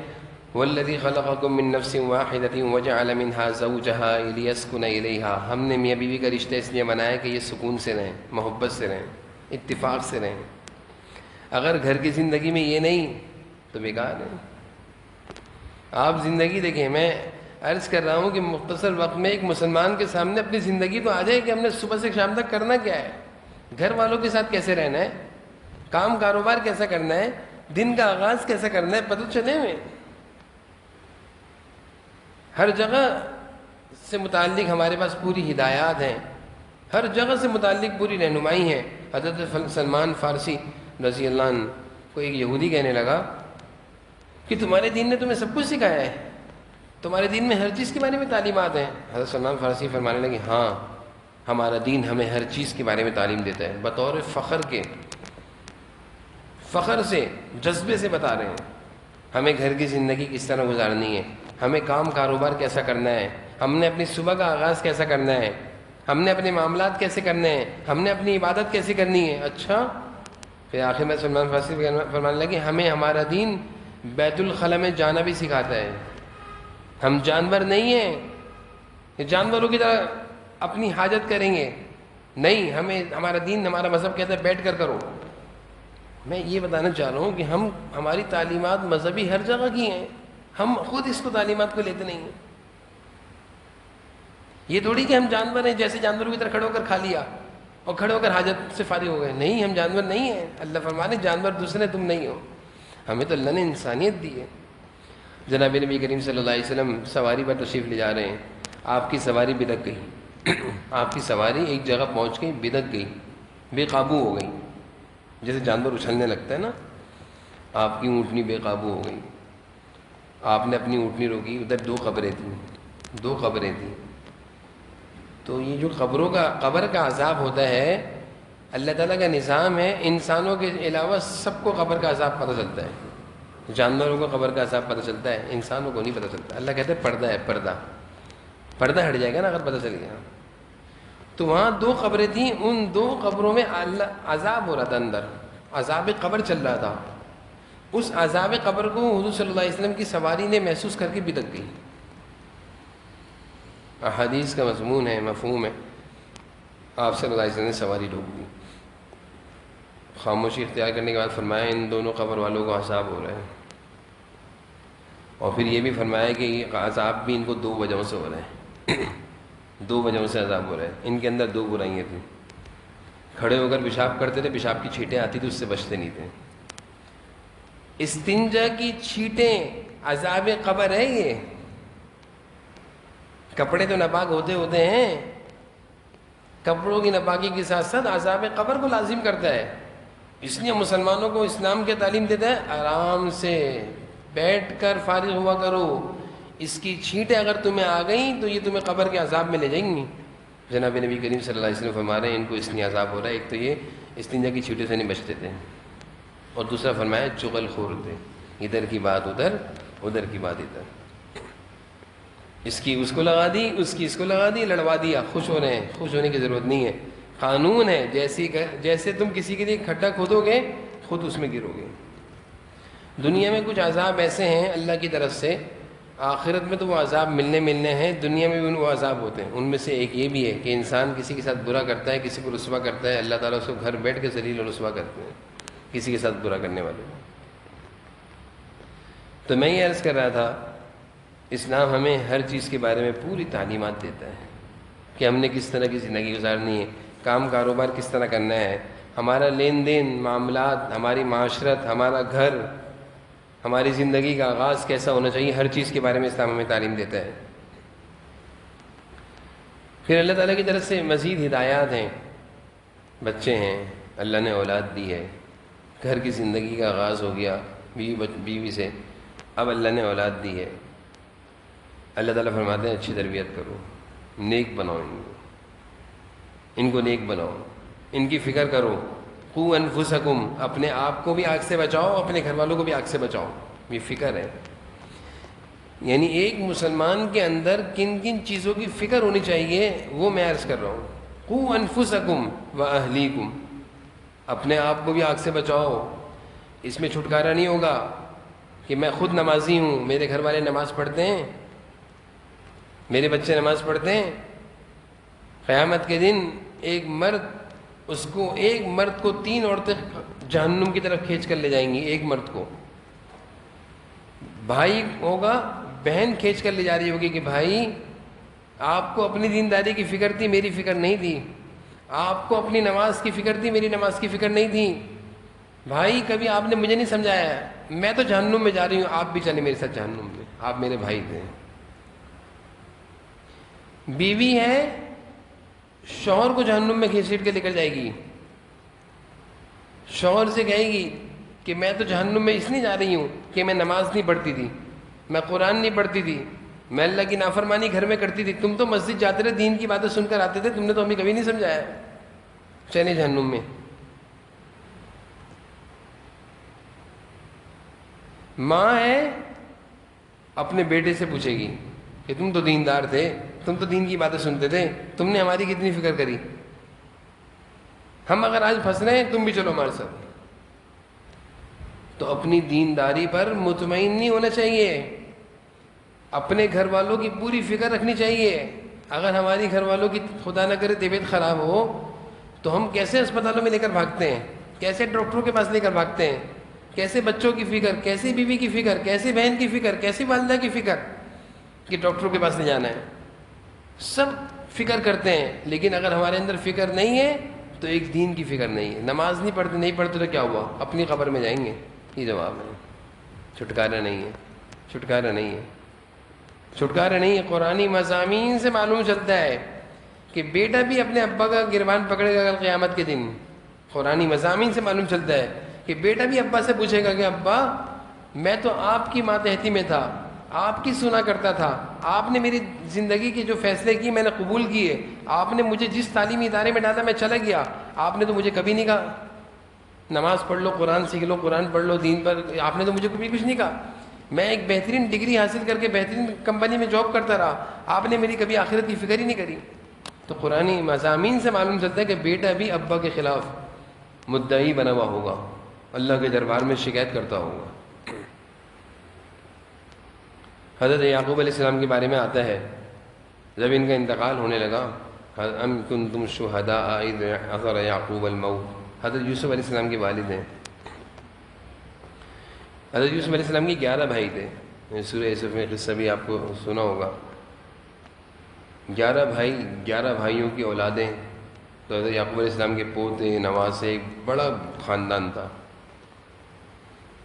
وَالَّذِي خَلَقَكُم مِّن نَّفْسٍ وَاحِدَةٍ وَجَعَلَ مِنْهَا زَوْجَهَا لِيَسْكُنَ إِلَيْهَا۔ ہم نے میاں بیوی کا رشتہ اس لیے بنایا کہ یہ سکون سے رہیں، محبت سے رہیں، اتفاق سے رہیں۔ اگر گھر کی زندگی میں یہ نہیں تو بیکار ہے۔ آپ زندگی دیکھیں، میں عرض کر رہا ہوں کہ مختصر وقت میں ایک مسلمان کے سامنے اپنی زندگی تو آ جائے کہ ہم نے صبح سے شام تک کرنا کیا ہے، گھر والوں کے ساتھ کیسے رہنا ہے، کام کاروبار کیسا کرنا ہے، دن کا آغاز کیسا کرنا ہے، پتہ چلے میں ہر جگہ سے متعلق ہمارے پاس پوری ہدایات ہیں، ہر جگہ سے متعلق پوری رہنمائی ہے۔ حضرت سلمان فارسی رضی اللہ عنہ کو ایک یہودی کہنے لگا کہ تمہارے دین نے تمہیں سب کچھ سکھایا ہے، تمہارے دین میں ہر چیز کے بارے میں تعلیمات ہیں؟ حضرت سلمان فارسی فرمانے لگے ہاں، ہمارا دین ہمیں ہر چیز کے بارے میں تعلیم دیتا ہے، بطور فخر کے، فخر سے، جذبے سے بتا رہے ہیں ہمیں گھر کی زندگی کس طرح گزارنی ہے، ہمیں کام کاروبار کیسا کرنا ہے، ہم نے اپنی صبح کا آغاز کیسا کرنا ہے، ہم نے اپنے معاملات کیسے کرنے ہیں، ہم نے اپنی عبادت کیسے کرنی ہے۔ اچھا، پھر آخر میں سلمان فارسی فرمانے لگے ہمیں ہمارا دین بیت الخلاء میں جانا بھی سکھاتا ہے، ہم جانور نہیں ہیں کہ جانوروں کی طرح اپنی حاجت کریں گے، نہیں، ہمیں ہمارا دین، ہمارا مذہب کہتا ہے بیٹھ کر کرو۔ میں یہ بتانا چاہ رہا ہوں کہ ہماری تعلیمات مذہبی ہر جگہ کی ہیں، ہم خود اس کو تعلیمات کو لیتے نہیں ہیں۔ یہ تھوڑی کہ ہم جانور ہیں، جیسے جانوروں کی طرح کھڑے ہو کر کھا لیا اور کھڑے ہو کر حاجت سے فارغ ہو گئے، نہیں، ہم جانور نہیں ہیں۔ اللہ فرمانے جانور دوسرے تم نہیں ہو، ہمیں تو اللہ نے انسانیت دی ہے۔ جناب نبی کریم صلی اللہ علیہ وسلم سواری پر تشریف لے جا رہے ہیں، آپ کی سواری بدک گئی، آپ کی سواری ایک جگہ پہنچ گئی، بدک گئی، بے قابو ہو گئی، جیسے جانور اچھلنے لگتا ہے نا، آپ کی اونٹنی بے قابو ہو گئی، آپ نے اپنی اونٹنی روکی، ادھر دو قبریں تھیں، تو یہ جو قبر کا عذاب ہوتا ہے، اللہ تعالیٰ کا نظام ہے، انسانوں کے علاوہ سب کو قبر کا عذاب پتہ چلتا ہے، جانوروں کو قبر کا عذاب پتہ چلتا ہے، انسانوں کو نہیں پتہ چلتا۔ اللہ کہتے ہیں پردہ ہے، پردہ ہٹ جائے گا نا اگر پتہ چل گیا۔ تو وہاں دو قبریں تھیں، ان دو قبروں میں عذاب ہو رہا تھا، اندر عذاب قبر چل رہا تھا، اس عذاب قبر کو حضور صلی اللہ علیہ وسلم کی سواری نے محسوس کر کے بدک گئی۔ احادیث کا مضمون ہے، مفہوم ہے، آپ صلی اللہ علیہ وسلم نے سواری روک دی، خاموشی اختیار کرنے کے بعد فرمایا ان دونوں قبر والوں کو عذاب ہو رہا ہے، اور پھر یہ بھی فرمایا کہ یہ عذاب بھی ان کو دو وجہوں سے ہو رہا ہے، دو وجہوں سے عذاب ہو رہا ہے۔ ان کے اندر دو برائیاں تھیں، کھڑے ہو کر پیشاب کرتے تھے، پیشاب کی چھینٹیں آتی تھی، اس سے بچتے نہیں تھے۔ استنجا کی چھینٹیں عذاب قبر ہے، یہ کپڑے تو ناپاک ہوتے ہیں، کپڑوں کی ناپاکی کے ساتھ ساتھ عذاب قبر کو لازم کرتا ہے، اس لیے مسلمانوں کو اسلام کی تعلیم دیتا ہے آرام سے بیٹھ کر فارغ ہوا کرو، اس کی چھینٹیں اگر تمہیں آ گئیں تو یہ تمہیں قبر کے عذاب میں لے جائیں گی۔ جناب نبی کریم صلی اللہ علیہ وسلم فرما رہے ہیں ان کو اس لیے عذاب ہو رہا ہے، ایک تو یہ استنجا کی چھینٹیں سے نہیں بچتے تھے، اور دوسرا فرمایا چغل خور تھے، ادھر کی بات ادھر، ادھر کی بات ادھر، اس کی اس کو لگا دی، اس کی اس کو لگا دی، لڑوا دیا، خوش ہو رہے ہیں، خوش ہونے کی ضرورت نہیں ہے، قانون ہے، جیسے تم کسی کے لیے کھڈا کھودو گے خود اس میں گرو گے۔ دنیا میں کچھ عذاب ایسے ہیں اللہ کی طرف سے، آخرت میں تو وہ عذاب ملنے ہیں، دنیا میں بھی وہ عذاب ہوتے ہیں۔ ان میں سے ایک یہ بھی ہے کہ انسان کسی کے ساتھ برا کرتا ہے، کسی کو رسوا کرتا ہے، اللہ تعالیٰ اس کو گھر بیٹھ کے ذلیل و رسوا کرتے ہیں کسی کے ساتھ برا کرنے والے۔ تو میں یہ عرض کر رہا تھا، اسلام ہمیں ہر چیز کے بارے میں پوری تعلیمات دیتا ہے کہ ہم نے کس طرح کی زندگی گزارنی ہے، کام کاروبار کس طرح کرنا ہے، ہمارا لین دین، معاملات، ہماری معاشرت، ہمارا گھر، ہماری زندگی کا آغاز کیسا ہونا چاہیے، ہر چیز کے بارے میں اسلام ہمیں تعلیم دیتا ہے۔ پھر اللہ تعالیٰ کی طرف سے مزید ہدایات ہیں، بچے ہیں، اللہ نے اولاد دی ہے، گھر کی زندگی کا آغاز ہو گیا بیوی سے، اب اللہ نے اولاد دی ہے، اللہ تعالیٰ فرماتے ہیں اچھی تربیت کرو، نیک بناؤ، ان کو نیک بناؤ، ان کی فکر کرو، قو انفسکم، اپنے آپ کو بھی آگ سے بچاؤ، اپنے گھر والوں کو بھی آگ سے بچاؤ، یہ فکر ہے۔ یعنی ایک مسلمان کے اندر کن کن چیزوں کی فکر ہونی چاہیے وہ میں عرض کر رہا ہوں۔ قو انفسکم واہلیکم، اپنے آپ کو بھی آگ سے بچاؤ، اس میں چھٹکارا نہیں ہوگا کہ میں خود نمازی ہوں، میرے گھر والے نماز پڑھتے ہیں، میرے بچے نماز پڑھتے ہیں، قیامت کے دن ایک مرد کو 3 عورتیں جہنم کی طرف کھینچ کر لے جائیں گی، ایک مرد کو، بھائی ہوگا، بہن کھینچ کر لے جا رہی ہوگی کہ بھائی آپ کو اپنی دینداری کی فکر تھی، میری فکر نہیں تھی، آپ کو اپنی نماز کی فکر تھی، میری نماز کی فکر نہیں تھی، بھائی کبھی آپ نے مجھے نہیں سمجھایا، میں تو جہنم میں جا رہی ہوں، آپ بھی چلیں میرے ساتھ جہنم میں، آپ میرے بھائی تھے۔ بیوی ہے شوہر کو جہنم میں گھسیٹ کے لے کر جائے گی، شوہر سے کہے گی کہ میں تو جہنم میں اس لیے جا رہی ہوں کہ میں نماز نہیں پڑھتی تھی، میں قرآن نہیں پڑھتی تھی، میں اللہ کی نافرمانی گھر میں کرتی تھی، تم تو مسجد جاتے رہے دین کی باتیں سن کر آتے تھے، تم نے تو ہمیں کبھی نہیں سمجھایا، چلے جہنم میں۔ ماں ہے اپنے بیٹے سے پوچھے گی کہ تم تو دیندار تھے، تم تو دین کی باتیں سنتے تھے، تم نے ہماری کتنی فکر کری، ہم اگر آج پھنس رہے ہیں تم بھی چلو ہمارے ساتھ۔ تو اپنی دینداری پر مطمئن نہیں ہونا چاہیے، اپنے گھر والوں کی پوری فکر رکھنی چاہیے۔ اگر ہماری گھر والوں کی خدا نہ کرے طبیعت خراب ہو تو ہم کیسے اسپتالوں میں لے کر بھاگتے ہیں، کیسے ڈاکٹروں کے پاس لے کر بھاگتے ہیں، کیسے بچوں کی فکر، کیسے بیوی کی فکر، کیسے بہن کی فکر، کیسی والدہ کی فکر کہ ڈاکٹروں کے پاس لے جانا ہے، سب فکر کرتے ہیں۔ لیکن اگر ہمارے اندر فکر نہیں ہے تو ایک دین کی فکر نہیں ہے، نماز نہیں پڑھتے تو کیا ہوا، اپنی قبر میں جائیں گے۔ یہ جواب ہے، چھٹکارا نہیں ہے، چھٹکارا نہیں ہے، چھٹکارا نہیں ہے۔ قرآنی مضامین سے معلوم چلتا ہے کہ بیٹا بھی اپنے ابا کا گربان پکڑے گا کل قیامت کے دن۔ قرآنی مضامین سے معلوم چلتا ہے کہ بیٹا بھی ابا سے پوچھے گا کہ ابا میں تو آپ کی ماتحتی میں تھا، آپ کی سنا کرتا تھا، آپ نے میری زندگی کے جو فیصلے کیے میں نے قبول کیے، آپ نے مجھے جس تعلیمی ادارے میں ڈالا میں چلا گیا، آپ نے تو مجھے کبھی نہیں کہا نماز پڑھ لو، قرآن سیکھ لو، قرآن پڑھ لو دین پر، آپ نے تو مجھے کبھی کچھ نہیں کہا، میں ایک بہترین ڈگری حاصل کر کے بہترین کمپنی میں جاب کرتا رہا، آپ نے میری کبھی آخرت کی فکر ہی نہیں کری۔ تو قرآنی مضامین سے معلوم چلتا ہے کہ بیٹا بھی ابا کے خلاف مدعی بنا ہوا ہوگا، اللہ کے دربار میں شکایت کرتا ہوگا۔ حضرت یعقوب علیہ السلام کے بارے میں آتا ہے جب ان کا انتقال ہونے لگا، ام کنتم شہداء اذ حضر یعقوب الموت، حضرت یوسف علیہ السلام کے والد ہیں۔ حضرت یوسف علیہ السلام کے 11 بھائی تھے، سورہ یوسف میں قصہ بھی آپ کو سنا ہوگا۔ 11 بھائی، 11 بھائیوں کی اولادیں، تو حضرت یعقوب علیہ السلام کے پوتے نواسے، ایک بڑا خاندان تھا،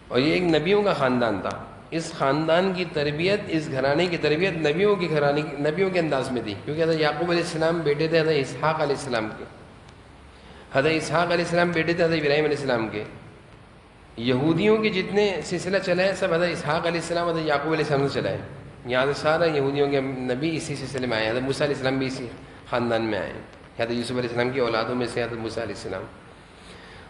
اور یہ ایک نبیوں کا خاندان تھا۔ اس خاندان کی تربیت، اس گھرانے کی تربیت نبیوں کے گھرانے، نبیوں کے انداز میں تھی، کیونکہ حضرت یعقوب علیہ السلام بیٹے تھے حضرت اسحاق علیہ السلام کے، حضرت اسحاق علیہ السلام بیٹے تھے حضرت ابراہیم علیہ السلام کے۔ یہودیوں کے جتنے سلسلہ چلا ہے سب حضرت اسحاق علیہ السلام حضرت یعقوب علیہ السلام سے چلا ہے، یہاں سے سارا یہودیوں کے نبی اسی سلسلے میں آئے، حضرت موسیٰ علیہ السلام بھی اسی خاندان میں آئے، حضرت یوسف علیہ السلام کی اولادوں میں سے حضرت موسیٰ علیہ السلام۔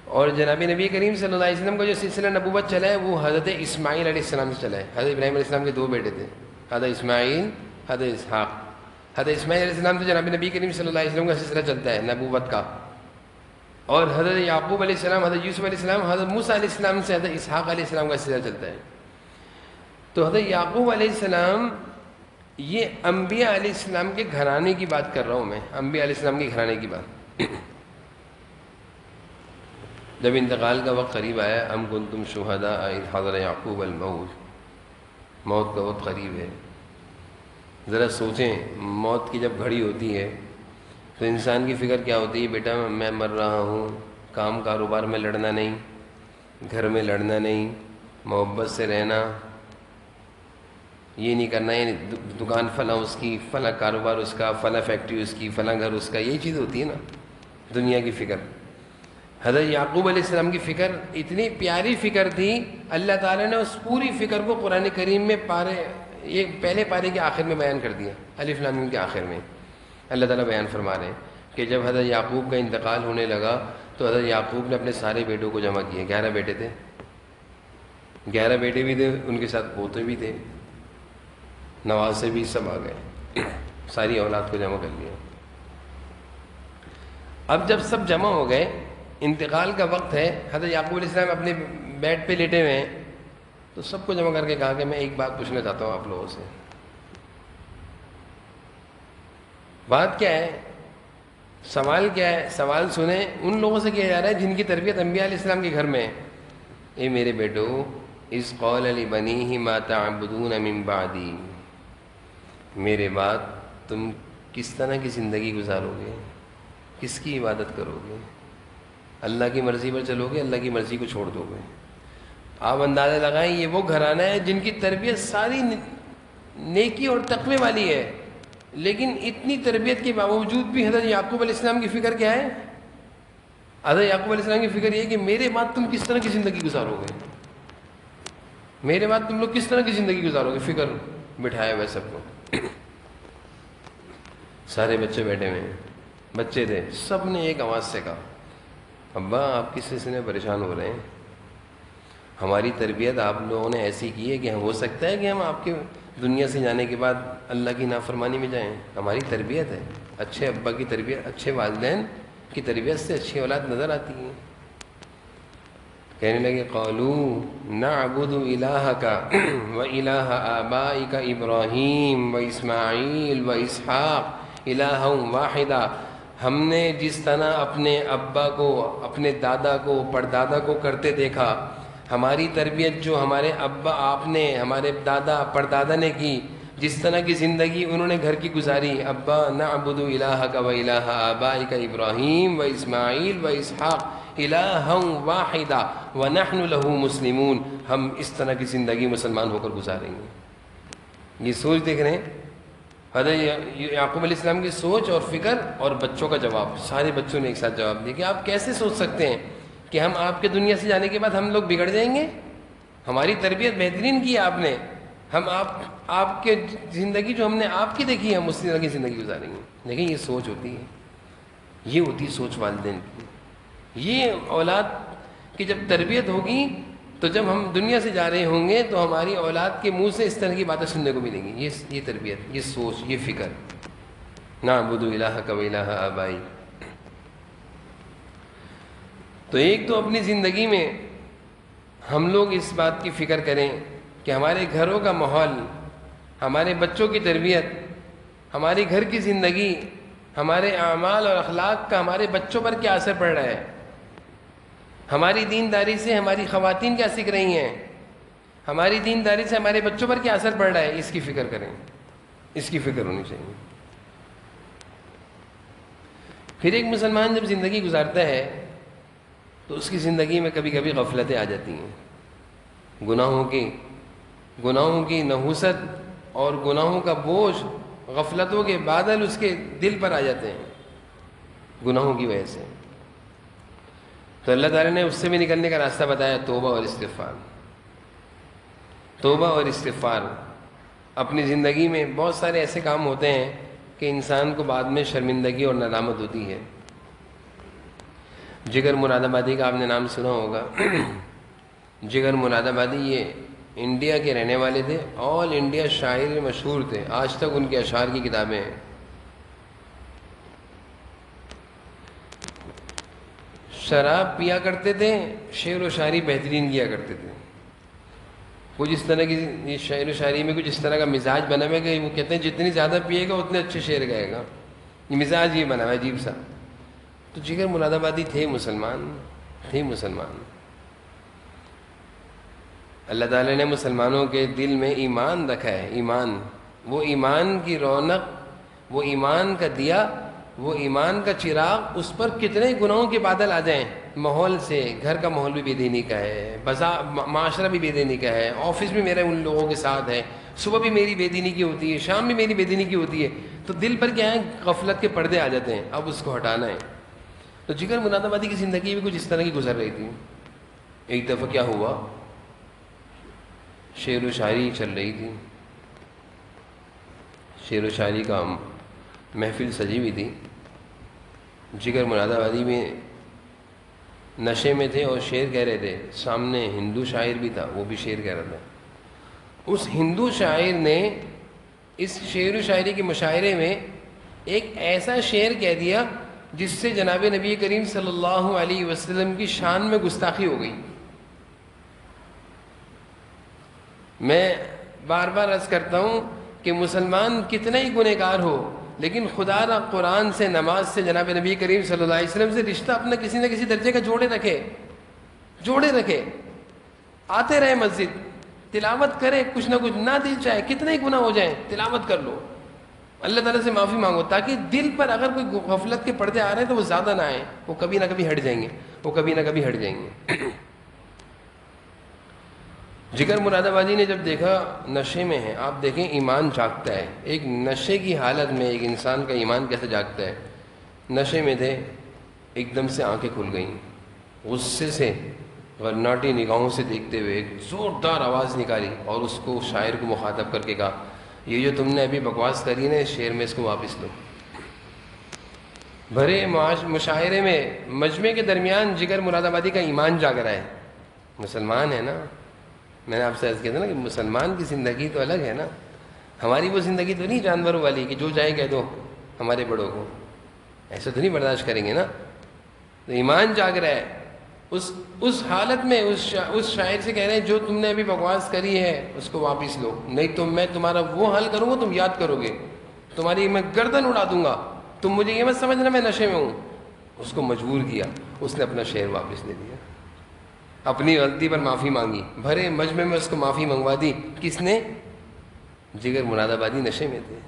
اور جناب نبی کریم صلی اللہ علیہ وسلم کا جو سلسلہ نبوت چلا ہے وہ حضرت اسماعیل علیہ السلام سے چلا ہے۔ حضرت ابراہیم علیہ السلام کے 2 بیٹے تھے، حضرت اسماعیل، حضرت اسحاق۔ حضرت اسماعیل علیہ السلام سے جناب نبی کریم صلی اللہ علیہ وسلم کا سلسلہ چلتا ہے نبوت کا، اور حضرت یعقوب علیہ السلام، حضرت یوسف علیہ السلام، حضرت موسیٰ علیہ السلام سے حضرت اسحاق علیہ السلام کا سلسلہ چلتا ہے۔ تو حضرت یعقوب علیہ السلام، یہ انبیاء علیہ السلام کے گھرانے کی بات کر رہا ہوں میں، انبیاء علیہ السلام کے گھرانے کی بات۔ جب انتقال کا وقت قریب آیا، ام کنتم شہداء اذ حضر یعقوب الموت، موت کا وقت قریب ہے۔ ذرا سوچیں، موت کی جب گھڑی ہوتی ہے تو انسان کی فکر کیا ہوتی ہے، بیٹا میں مر رہا ہوں، کام کاروبار میں لڑنا نہیں، گھر میں لڑنا نہیں، محبت سے رہنا، یہ نہیں کرنا، یعنی دکان فلاں اس کی، فلاں کاروبار اس کا، فلاں فیکٹری اس کی، فلاں گھر اس کا، یہی چیز ہوتی ہے نا دنیا کی فکر۔ حضرت یعقوب علیہ السلام کی فکر اتنی پیاری فکر تھی، اللہ تعالیٰ نے اس پوری فکر کو قرآن کریم میں یہ پہلے پارے کے آخر میں بیان کر دیا، الف لام میم کے آخر میں اللہ تعالیٰ بیان فرما رہے ہیں کہ جب حضرت یعقوب کا انتقال ہونے لگا تو حضرت یعقوب نے اپنے سارے بیٹوں کو جمع کیے، 11 بیٹے تھے، 11 بیٹے بھی تھے، ان کے ساتھ پوتے بھی تھے، نواسے بھی، سب آ گئے، ساری اولاد کو جمع کر لیا۔ اب جب سب جمع ہو گئے، انتقال کا وقت ہے، حضرت یعقوب علیہ السلام اپنے بیڈ پہ لیٹے ہوئے ہیں، تو سب کو جمع کر کے کہا کہ میں ایک بات پوچھنا چاہتا ہوں آپ لوگوں سے۔ بات کیا ہے؟ سوال کیا ہے؟ سوال سنیں، ان لوگوں سے کیا جا رہا ہے جن کی تربیت انبیاء علیہ السلام کے گھر میں ہے۔ اے میرے بیٹو، اذ قال لبنیہ ما تعبدون من بعدی، میرے بعد تم کس طرح کی زندگی گزارو گے، کس کی عبادت کرو گے، اللہ کی مرضی پر چلو گے، اللہ کی مرضی کو چھوڑ دو گے؟ آپ اندازہ لگائیں، یہ وہ گھرانہ ہے جن کی تربیت ساری نیکی اور تقوی والی ہے، لیکن اتنی تربیت کے باوجود بھی حضرت یعقوب علیہ السلام کی فکر کیا ہے؟ حضرت یعقوب علیہ السلام کی فکر یہ کہ میرے بعد تم کس طرح کی زندگی گزارو گے، میرے بعد تم لوگ کس طرح کی زندگی گزارو گے، فکر بٹھایا ہوا سب کو. سارے بچے بیٹھے ہوئے ہیں، بچے تھے، سب نے ایک آواز سے کہا ابا آپ کس سلسلے میں پریشان ہو رہے ہیں؟ ہماری تربیت آپ لوگوں نے ایسی کی ہے کہ ہو سکتا ہے کہ ہم آپ کے دنیا سے جانے کے بعد اللہ کی نافرمانی میں جائیں. ہماری تربیت ہے، اچھے ابا کی تربیت، اچھے والدین کی تربیت سے اچھی اولاد نظر آتی ہے. کہنے لگے قالوا نعبد الہک و الہ آبائک ابراہیم و اسماعیل و اسحاق الہا واحدا. ہم نے جس طرح اپنے ابا کو، اپنے دادا کو، پردادا کو کرتے دیکھا، ہماری تربیت جو ہمارے ابا آپ نے، ہمارے دادا پردادا نے کی، جس طرح کی زندگی انہوں نے گھر کی گزاری، ابا نعبد الہک و الہ آبائک ابراہیم و اسماعیل و اسحاق الہا واحدا ونحن له مسلمون. ہم اس طرح کی زندگی مسلمان ہو کر گزاریں گے. یہ سوچ دیکھ رہے ہیں حضرت یعقوب علیہ السلام کی سوچ اور فکر، اور بچوں کا جواب. سارے بچوں نے ایک ساتھ جواب دیا کہ آپ کیسے سوچ سکتے ہیں کہ ہم آپ کے دنیا سے جانے کے بعد ہم لوگ بگڑ جائیں گے؟ ہماری تربیت بہترین کی ہے آپ نے، ہم آپ کے زندگی جو ہم نے آپ کی دیکھی ہے ہم اسی طرح کی زندگی گزاریں گے. لیکن یہ سوچ ہوتی ہے، یہ ہوتی ہے سوچ والدین کی. یہ اولاد کی جب تربیت ہوگی تو جب ہم دنیا سے جا رہے ہوں گے تو ہماری اولاد کے منہ سے اس طرح کی باتیں سننے کو ملیں گی. یہ تربیت، یہ سوچ، یہ فکر. نعبد الہک و الہ آبائی. تو ایک تو اپنی زندگی میں ہم لوگ اس بات کی فکر کریں کہ ہمارے گھروں کا ماحول، ہمارے بچوں کی تربیت، ہماری گھر کی زندگی، ہمارے اعمال اور اخلاق کا ہمارے بچوں پر کیا اثر پڑ رہا ہے. ہماری دینداری سے ہماری خواتین کیا سیکھ رہی ہیں، ہماری دینداری سے ہمارے بچوں پر کیا اثر پڑ رہا ہے. اس کی فکر کریں، اس کی فکر ہونی چاہیے. پھر ایک مسلمان جب زندگی گزارتا ہے تو اس کی زندگی میں کبھی کبھی غفلتیں آ جاتی ہیں، گناہوں کی نحوست اور گناہوں کا بوجھ، غفلتوں کے بادل اس کے دل پر آ جاتے ہیں گناہوں کی وجہ سے. تو اللہ تعالیٰ نے اس سے بھی نکلنے کا راستہ بتایا، توبہ اور استغفار. توبہ اور استغفار. اپنی زندگی میں بہت سارے ایسے کام ہوتے ہیں کہ انسان کو بعد میں شرمندگی اور ندامت ہوتی ہے. جگر مراد آبادی کا آپ نے نام سنا ہوگا. جگر مراد آبادی یہ انڈیا کے رہنے والے تھے، آل انڈیا شاعر مشہور تھے، آج تک ان کے اشعار کی کتابیں ہیں. شراب پیا کرتے تھے، شعر و شاعری بہترین کیا کرتے تھے. کچھ اس طرح کی شعر و شاعری میں کچھ اس طرح کا مزاج بنا ہوا ہے کہ وہ کہتے ہیں جتنی زیادہ پیے گا اتنے اچھے شعر گائے گا. یہ مزاج یہ بنا ہوا ہے عجیب سا. تو جگر مراد آبادی تھے مسلمان. اللہ تعالیٰ نے مسلمانوں کے دل میں ایمان رکھا ہے. ایمان، وہ ایمان کی رونق، وہ ایمان کا دیا، وہ ایمان کا چراغ، اس پر کتنے گناہوں کے بادل آ جائیں ماحول سے. گھر کا ماحول بھی بے دینی کا ہے، معاشرہ بھی بے دینی کا ہے، آفس بھی میرے ان لوگوں کے ساتھ ہے، صبح بھی میری بے دینی کی ہوتی ہے، شام بھی میری بے دینی کی ہوتی ہے. تو دل پر کیا ہے، غفلت کے پردے آ جاتے ہیں. اب اس کو ہٹانا ہے. تو جگر مراد آبادی کی زندگی بھی کچھ اس طرح کی گزر رہی تھی. ایک دفعہ کیا ہوا، شعر و شاعری چل رہی تھی، شعر و شاعری کا محفل سجی ہوئی تھی. جگر مراد آبادی میں نشے میں تھے اور شعر کہہ رہے تھے. سامنے ہندو شاعر بھی تھا، وہ بھی شعر کہہ رہا تھا. اس ہندو شاعر نے اس شعر و شاعری کے مشاعرے میں ایک ایسا شعر کہہ دیا جس سے جناب نبی کریم صلی اللہ علیہ وسلم کی شان میں گستاخی ہو گئی. میں بار بار عرض کرتا ہوں کہ مسلمان کتنا ہی گنہگار ہو، لیکن خدا را قرآن سے، نماز سے، جناب نبی کریم صلی اللہ علیہ وسلم سے رشتہ اپنا کسی نہ کسی درجے کا جوڑے رکھے. آتے رہے مسجد، تلاوت کرے، کچھ نہ کچھ، نہ دل چاہے کتنے ہی گناہ ہو جائیں تلاوت کر لو، اللہ تعالیٰ سے معافی مانگو، تاکہ دل پر اگر کوئی غفلت کے پردے آ رہے ہیں تو وہ زیادہ نہ آئیں. وہ کبھی نہ کبھی ہٹ جائیں گے. جگر مراد آبادی نے جب دیکھا نشے میں ہے، آپ دیکھیں ایمان جاگتا ہے، ایک نشے کی حالت میں ایک انسان کا ایمان کیسے جاگتا ہے. نشے میں تھے، ایک دم سے آنکھیں کھل گئیں، غصے سے غرناٹی نگاہوں سے دیکھتے ہوئے ایک زوردار آواز نکالی اور اس کو شاعر کو مخاطب کر کے کہا، یہ جو تم نے ابھی بکواس کری نا اس شعر میں، اس کو واپس لو. بھرے مشاعرے میں مجمع کے درمیان جگر مراد آبادی کا ایمان جاگ رہا ہے. مسلمان ہے نا، میں نے آپ سے عرض کیا تھا نا کہ مسلمان کی زندگی تو الگ ہے نا. ہماری وہ زندگی تو نہیں جانوروں والی کہ جو چاہے کہہ دو ہمارے بڑوں کو، ایسا تو نہیں برداشت کریں گے نا. تو ایمان جاگ رہا ہے. اس حالت میں اس شاعر سے کہہ رہے ہیں جو تم نے ابھی بکواس کری ہے اس کو واپس لو، نہیں تو میں تمہارا وہ حل کروں گا تم یاد کرو گے، تمہاری میں گردن اڑا دوں گا، تم مجھے یہ مت سمجھنا میں نشے میں ہوں. اس کو مجبور کیا، اس نے اپنا شعر واپس لے لیا، اپنی غلطی پر معافی مانگی. بھرے مجمع میں اس کو معافی منگوا دی. کس نے؟ جگر مراد آبادی نشے میں تھے.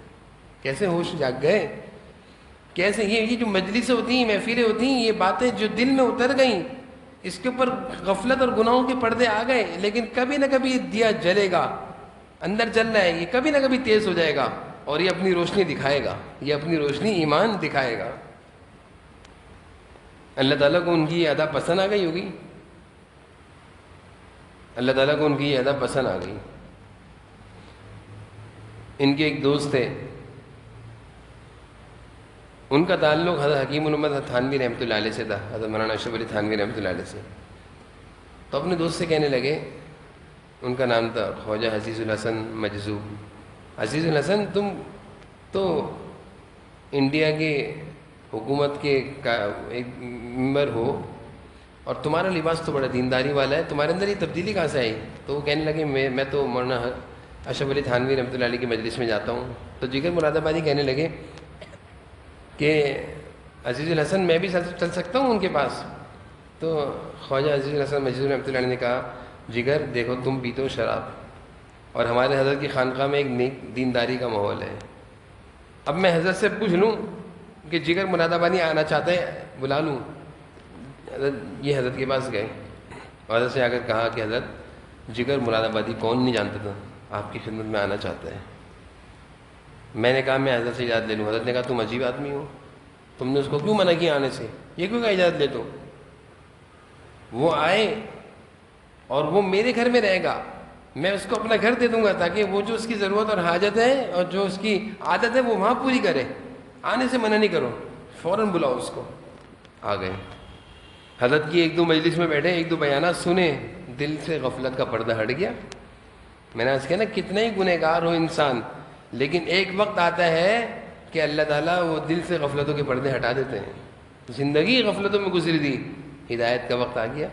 کیسے ہوش جاگ گئے، کیسے یہ جو مجلسیں ہوتی ہیں، محفلیں ہوتی ہیں، یہ باتیں جو دل میں اتر گئیں، اس کے اوپر غفلت اور گناہوں کے پردے آ گئے، لیکن کبھی نہ کبھی یہ دیا جلے گا، اندر جل رہا ہے، یہ کبھی نہ کبھی تیز ہو جائے گا اور یہ اپنی روشنی دکھائے گا، یہ اپنی روشنی ایمان دکھائے گا. اللہ تعالیٰ کو ان کی یہ ادا پسند آ گئی ہوگی، اللہ تعالیٰ کو ان کی یہ ادا پسند آ گئی. ان کے ایک دوست تھے، ان کا تعلق حضرت حکیم الامت تھانوی رحمۃ اللہ علیہ سے تھا، حضرت مولانا اشرف علی تھانوی رحمۃ اللہ علیہ سے. تو اپنے دوست سے کہنے لگے، ان کا نام تھا خواجہ عزیز الحسن مجذوب. عزیز الحسن، تم تو انڈیا کے حکومت کے ایک ممبر ہو اور تمہارا لباس تو بڑا دینداری والا ہے، تمہارے اندر یہ تبدیلی کہاں سے آئی؟ تو وہ کہنے لگے میں تو مولانا اشرف علی تھانوی رحمۃ اللہ علیہ کی مجلس میں جاتا ہوں. تو جگر مراد آبادی کہنے لگے کہ عزیز الحسن میں بھی چل سکتا ہوں ان کے پاس؟ تو خواجہ عزیز الحسن مجذوب رحمۃ اللہ علیہ نے کہا، جگر دیکھو تم پیتے ہو شراب اور ہمارے حضرت کی خانقاہ میں ایک نیک دینداری کا ماحول ہے. اب میں حضرت سے پوچھ لوں کہ جگر مراد آبادی آنا چاہتا ہے، بلا لوں؟ یہ حضرت کے پاس گئے، حضرت سے آ کر کہا کہ حضرت جگر مراد آبادی کون نہیں جانتا تھا، آپ کی خدمت میں آنا چاہتا ہے. میں نے کہا میں حضرت سے اجازت لے لوں. حضرت نے کہا تم عجیب آدمی ہو، تم نے اس کو کیوں منع کیا آنے سے؟ یہ کیوں کہا اجازت لے دو؟ وہ آئے اور وہ میرے گھر میں رہے گا، میں اس کو اپنا گھر دے دوں گا تاکہ وہ جو اس کی ضرورت اور حاجت ہے اور جو اس کی عادت ہے وہ وہاں پوری کرے. آنے سے منع نہیں کرو، فوراً بلاؤ اس کو. آ گئے، حضرت کی ایک دو مجلس میں بیٹھے، ایک دو بیانات سنے، دل سے غفلت کا پردہ ہٹ گیا. میں نے کہا نا کتنے ہی گنہگار ہو انسان، لیکن ایک وقت آتا ہے کہ اللہ تعالیٰ وہ دل سے غفلتوں کے پردے ہٹا دیتے ہیں. زندگی غفلتوں میں گزری تھی، ہدایت کا وقت آ گیا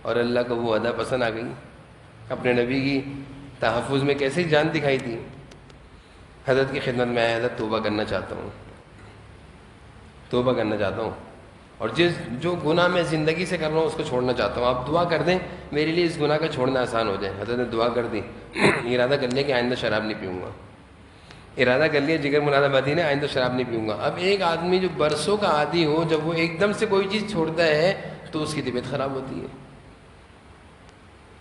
اور اللہ کو وہ ادا پسند آ گئی. اپنے نبی کی تحفظ میں کیسے جان دکھائی تھی. حضرت کی خدمت میں آیا، حضرت توبہ کرنا چاہتا ہوں، توبہ کرنا چاہتا ہوں، اور جو گناہ میں زندگی سے کر رہا ہوں اس کو چھوڑنا چاہتا ہوں، آپ دعا کر دیں میرے لیے اس گناہ کا چھوڑنا آسان ہو جائے. حضرت نے دعا کر دی. ارادہ کر لیا کہ آئندہ شراب نہیں پیوں گا، ارادہ کر لیا جگر مراد آبادی نے آئندہ شراب نہیں پیوں گا. اب ایک آدمی جو برسوں کا عادی ہو، جب وہ ایک دم سے کوئی چیز چھوڑتا ہے تو اس کی طبیعت خراب ہوتی ہے.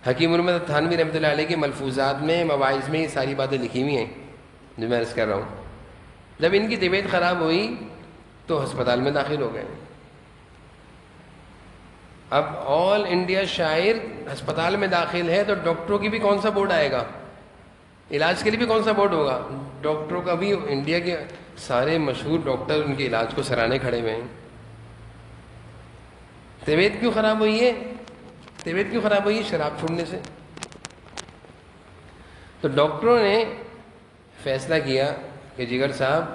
حکیم الامت تھانوی رحمۃ اللہ علیہ کے ملفوظات میں، مواعظ میں یہ ساری باتیں لکھی ہوئی ہیں جو میں عرض کر رہا ہوں. جب ان کی طبیعت خراب ہوئی تو ہسپتال میں داخل ہو گئے. اب آل انڈیا شاعر ہسپتال میں داخل ہے تو ڈاکٹروں کی بھی کون سا بورڈ آئے گا، علاج کے لیے بھی کون سا بورڈ ہوگا؟ ڈاکٹروں کا بھی. انڈیا کے سارے مشہور ڈاکٹر ان کے علاج کو سرانے کھڑے ہوئے ہیں. طبیعت کیوں خراب ہوئی ہے؟ طبیعت کیوں خراب ہوئی ہے؟ شراب چھوڑنے سے. تو ڈاکٹروں نے فیصلہ کیا کہ جگر صاحب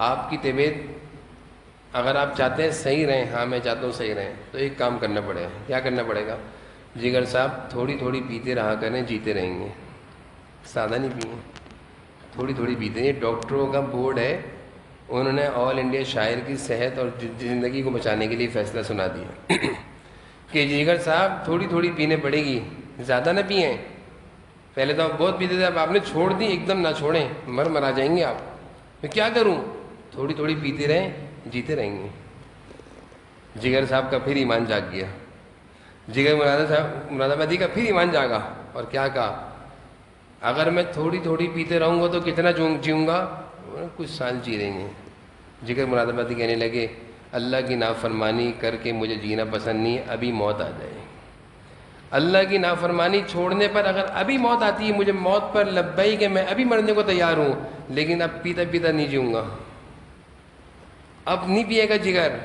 آپ کی طبیعت اگر آپ چاہتے ہیں صحیح رہیں، ہاں میں چاہتا ہوں صحیح رہیں، تو ایک کام کرنا پڑے گا. کیا کرنا پڑے گا؟ جگر صاحب تھوڑی تھوڑی پیتے رہا کریں، جیتے رہیں گے. سادہ نہیں پئیں، تھوڑی تھوڑی پیتے. یہ ڈاکٹروں کا بورڈ ہے، انہوں نے آل انڈیا شاعر کی صحت اور زندگی کو بچانے کے لیے فیصلہ سنا دیا کہ جگر صاحب تھوڑی تھوڑی پینے پڑے گی، زیادہ نہ پئیں. پہلے تو آپ بہت پیتے تھے، اب آپ نے چھوڑ دی، ایک دم نہ چھوڑیں، مرا جائیں گے آپ. میں کیا کروں؟ تھوڑی تھوڑی پیتے رہیں، جیتے رہیں گے. جگر صاحب کا پھر ایمان جاگ گیا. جگر مراد آبادی کا پھر ایمان جاگا اور کیا کہا، اگر میں تھوڑی تھوڑی پیتے رہوں گا تو کتنا جیوں گا؟ کچھ سال جی لیں گے۔ جگر مراد آبادی کہنے لگے اللہ کی نافرمانی کر کے مجھے جینا پسند نہیں ہے، ابھی موت آ جائے۔ اللہ کی نافرمانی چھوڑنے پر اگر ابھی موت آتی ہے، مجھے موت پر لبیک کہ میں ابھی مرنے کو تیار ہوں، لیکن اب پیتا پیتا نہیں جیوں گا، اب نہیں پیے گا جگر۔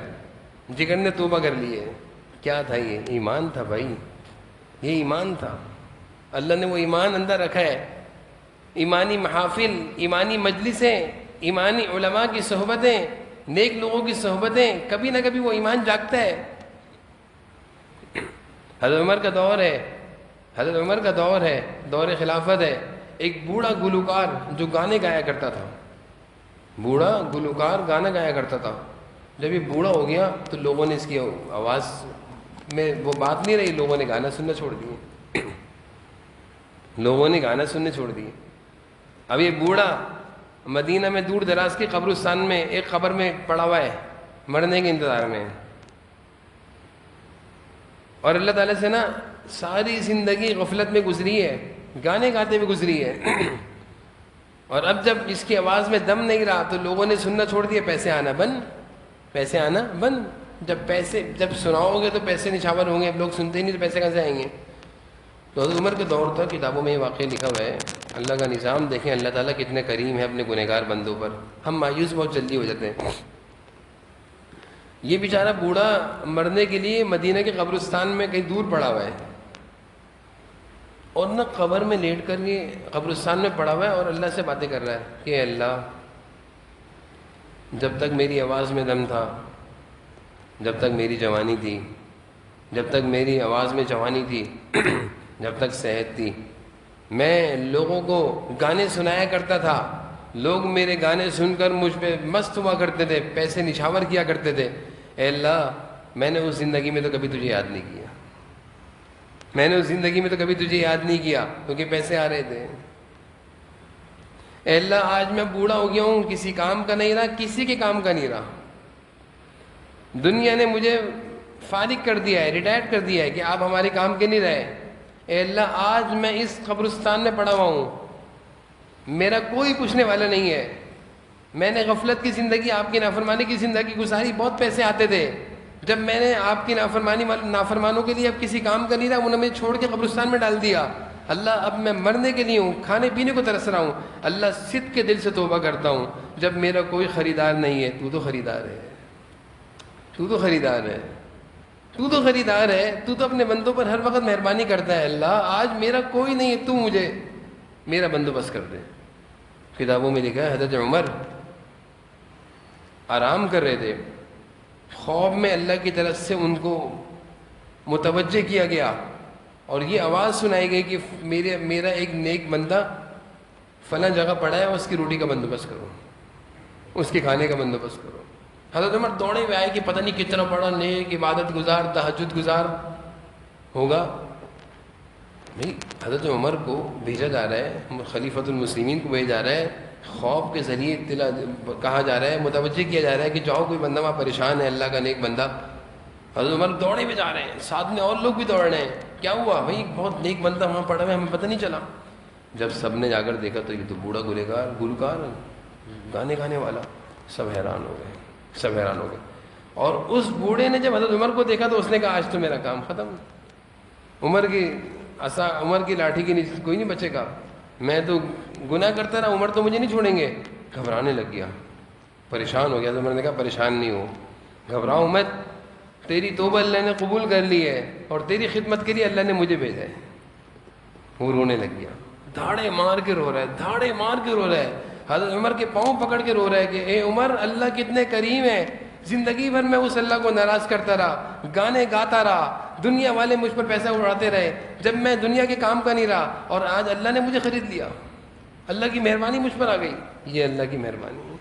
جگر نے توبہ کر لی ہے۔ کیا تھا یہ؟ ایمان تھا بھائی، یہ ایمان تھا۔ اللہ نے وہ ایمان اندر رکھا ہے۔ ایمانی محافل، ایمانی مجلسیں، ایمانی علماء کی صحبتیں، نیک لوگوں کی صحبتیں، کبھی نہ کبھی وہ ایمان جاگتا ہے۔ حضرت عمر کا دور ہے، حضرت عمر کا دور ہے، دور خلافت ہے۔ ایک بوڑھا گلوکار جو گانے گایا کرتا تھا، بوڑھا گلوکار گانا گایا کرتا تھا، جب یہ بوڑھا ہو گیا تو لوگوں نے اس کی آواز میں وہ بات نہیں رہی، لوگوں نے گانا سننا چھوڑ دیے، لوگوں نے گانا سننے چھوڑ دیے۔ اب یہ بوڑھا مدینہ میں دور دراز کے قبرستان میں ایک قبر میں پڑا ہوا ہے، مرنے کے انتظار میں، اور اللہ تعالیٰ سے نا ساری زندگی غفلت میں گزری ہے، گانے گاتے ہوئے گزری ہے، اور اب جب اس کی آواز میں دم نہیں رہا تو لوگوں نے سننا چھوڑ دیا، پیسے آنا بند، پیسے آنا بند۔ جب سناؤ گے تو پیسے نچھاور ہوں گے، اب لوگ سنتے ہی نہیں تو پیسے کہاں سے آئیں گے؟ تو حضرت عمر کے دور تھا، کتابوں میں یہ واقعہ لکھا ہوا ہے۔ اللہ کا نظام دیکھیں، اللہ تعالیٰ کتنے کریم ہے اپنے گنہگار بندوں پر، ہم مایوس بہت جلدی ہو جاتے ہیں۔ یہ بیچارہ بوڑھا مرنے کے لیے مدینہ کے قبرستان میں کہیں دور پڑا ہوا ہے، اور نہ قبر میں لیٹ کر یہ قبرستان میں پڑا ہوا ہے اور اللہ سے باتیں کر رہا ہے کہ اللہ، جب تک میری آواز میں دم تھا، جب تک میری جوانی تھی، جب تک میری آواز میں جوانی تھی، جب تک صحت تھی، میں لوگوں کو گانے سنایا کرتا تھا، لوگ میرے گانے سن کر مجھ پہ مست ہوا کرتے تھے، پیسے نچھاور کیا کرتے تھے۔ اے اللہ، میں نے اس زندگی میں تو کبھی تجھے یاد نہیں کیا، میں نے اس زندگی میں تو کبھی تجھے یاد نہیں کیا، کیونکہ پیسے آ رہے تھے۔ اے اللہ، آج میں بوڑھا ہو گیا ہوں، کسی کام کا نہیں رہا، کسی کے کام کا نہیں رہا، دنیا نے مجھے فارغ کر دیا ہے، ریٹائر کر دیا ہے کہ آپ ہمارے کام کے نہیں رہے۔ اے اللہ، آج میں اس قبرستان میں پڑا ہوا ہوں، میرا کوئی پوچھنے والا نہیں ہے، میں نے غفلت کی زندگی، آپ کی نافرمانی کی زندگی گزاری، بہت پیسے آتے تھے، جب میں نے آپ کی نافرمانوں کے لیے اب کسی کام کا نہیں رہا، انہوں نے مجھے چھوڑ کے قبرستان میں ڈال دیا۔ اللہ، اب میں مرنے کے لیے ہوں، کھانے پینے کو ترس رہا ہوں، اللہ صدق کے دل سے توبہ کرتا ہوں، جب میرا کوئی خریدار نہیں ہے، تو خریدار ہے، تو خریدار ہے، تو خریدار ہے، تو اپنے بندوں پر ہر وقت مہربانی کرتا ہے۔ اللہ، آج میرا کوئی نہیں ہے، تو مجھے میرا بندوبست کر دے۔ کتابوں میں لکھا ہے حضرت عمر آرام کر رہے تھے، خواب میں اللہ کی طرف سے ان کو متوجہ کیا گیا اور یہ آواز سنائی گئی کہ میرا ایک نیک بندہ فلاں جگہ پڑا ہے، اس کی روٹی کا بندوبست کرو، اس کے کھانے کا بندوبست کرو۔ حضرت عمر دوڑے ہوئے آئے کہ پتہ نہیں کتنا بڑا نیک عبادت گزار، تہجد گزار ہوگا۔ نہیں، حضرت عمر کو بھیجا جا رہا ہے، خلیفۃ المسلمین کو بھیجا جا رہا ہے، خواب کے ذریعے اطلاع کہا جا رہا ہے، متوجہ کیا جا رہا ہے کہ جاؤ، کوئی بندہ وہاں پریشان ہے، اللہ کا نیک بندہ۔ حضرت عمر دوڑے ہوئے جا رہے ہیں، ساتھ میں اور لوگ بھی دوڑ رہے ہیں، کیا ہوا بھائی؟ بہت نیک بندہ وہاں پڑا ہوا ہے، ہمیں پتہ نہیں چلا۔ جب سب نے جا کر دیکھا تو یہ تو بوڑھا گلوکار گانے گانے والا، سب حیران ہو گئے، سب حیران ہو گئے۔ اور اس بوڑھے نے جب حضرت عمر کو دیکھا تو اس نے کہا آج تو میرا کام ختم، عمر کی لاٹھی کے نیچے کوئی نہیں بچے گا، میں تو گناہ کرتا رہا، عمر تو مجھے نہیں چھوڑیں گے۔ گھبرانے لگ گیا، پریشان ہو گیا۔ تو عمر نے کہا پریشان نہیں ہو، گھبراؤ مت، تیری توبہ اللہ نے قبول کر لی ہے اور تیری خدمت کے لیے اللہ نے مجھے بھیجا ہے۔ وہ رونے لگ گیا، دھاڑے مار کے رو رہا ہے، دھاڑے مار کے رو رہا ہے، حضرت عمر کے پاؤں پکڑ کے رو رہا ہے کہ اے عمر، اللہ کتنے کریم ہے، زندگی بھر میں اس اللہ کو ناراض کرتا رہا، گانے گاتا رہا، دنیا والے مجھ پر پیسہ اڑاتے رہے، جب میں دنیا کے کام کا نہیں رہا، اور آج اللہ نے مجھے خرید لیا، اللہ کی مہربانی مجھ پر آ گئی۔ یہ اللہ کی مہربانی ہے۔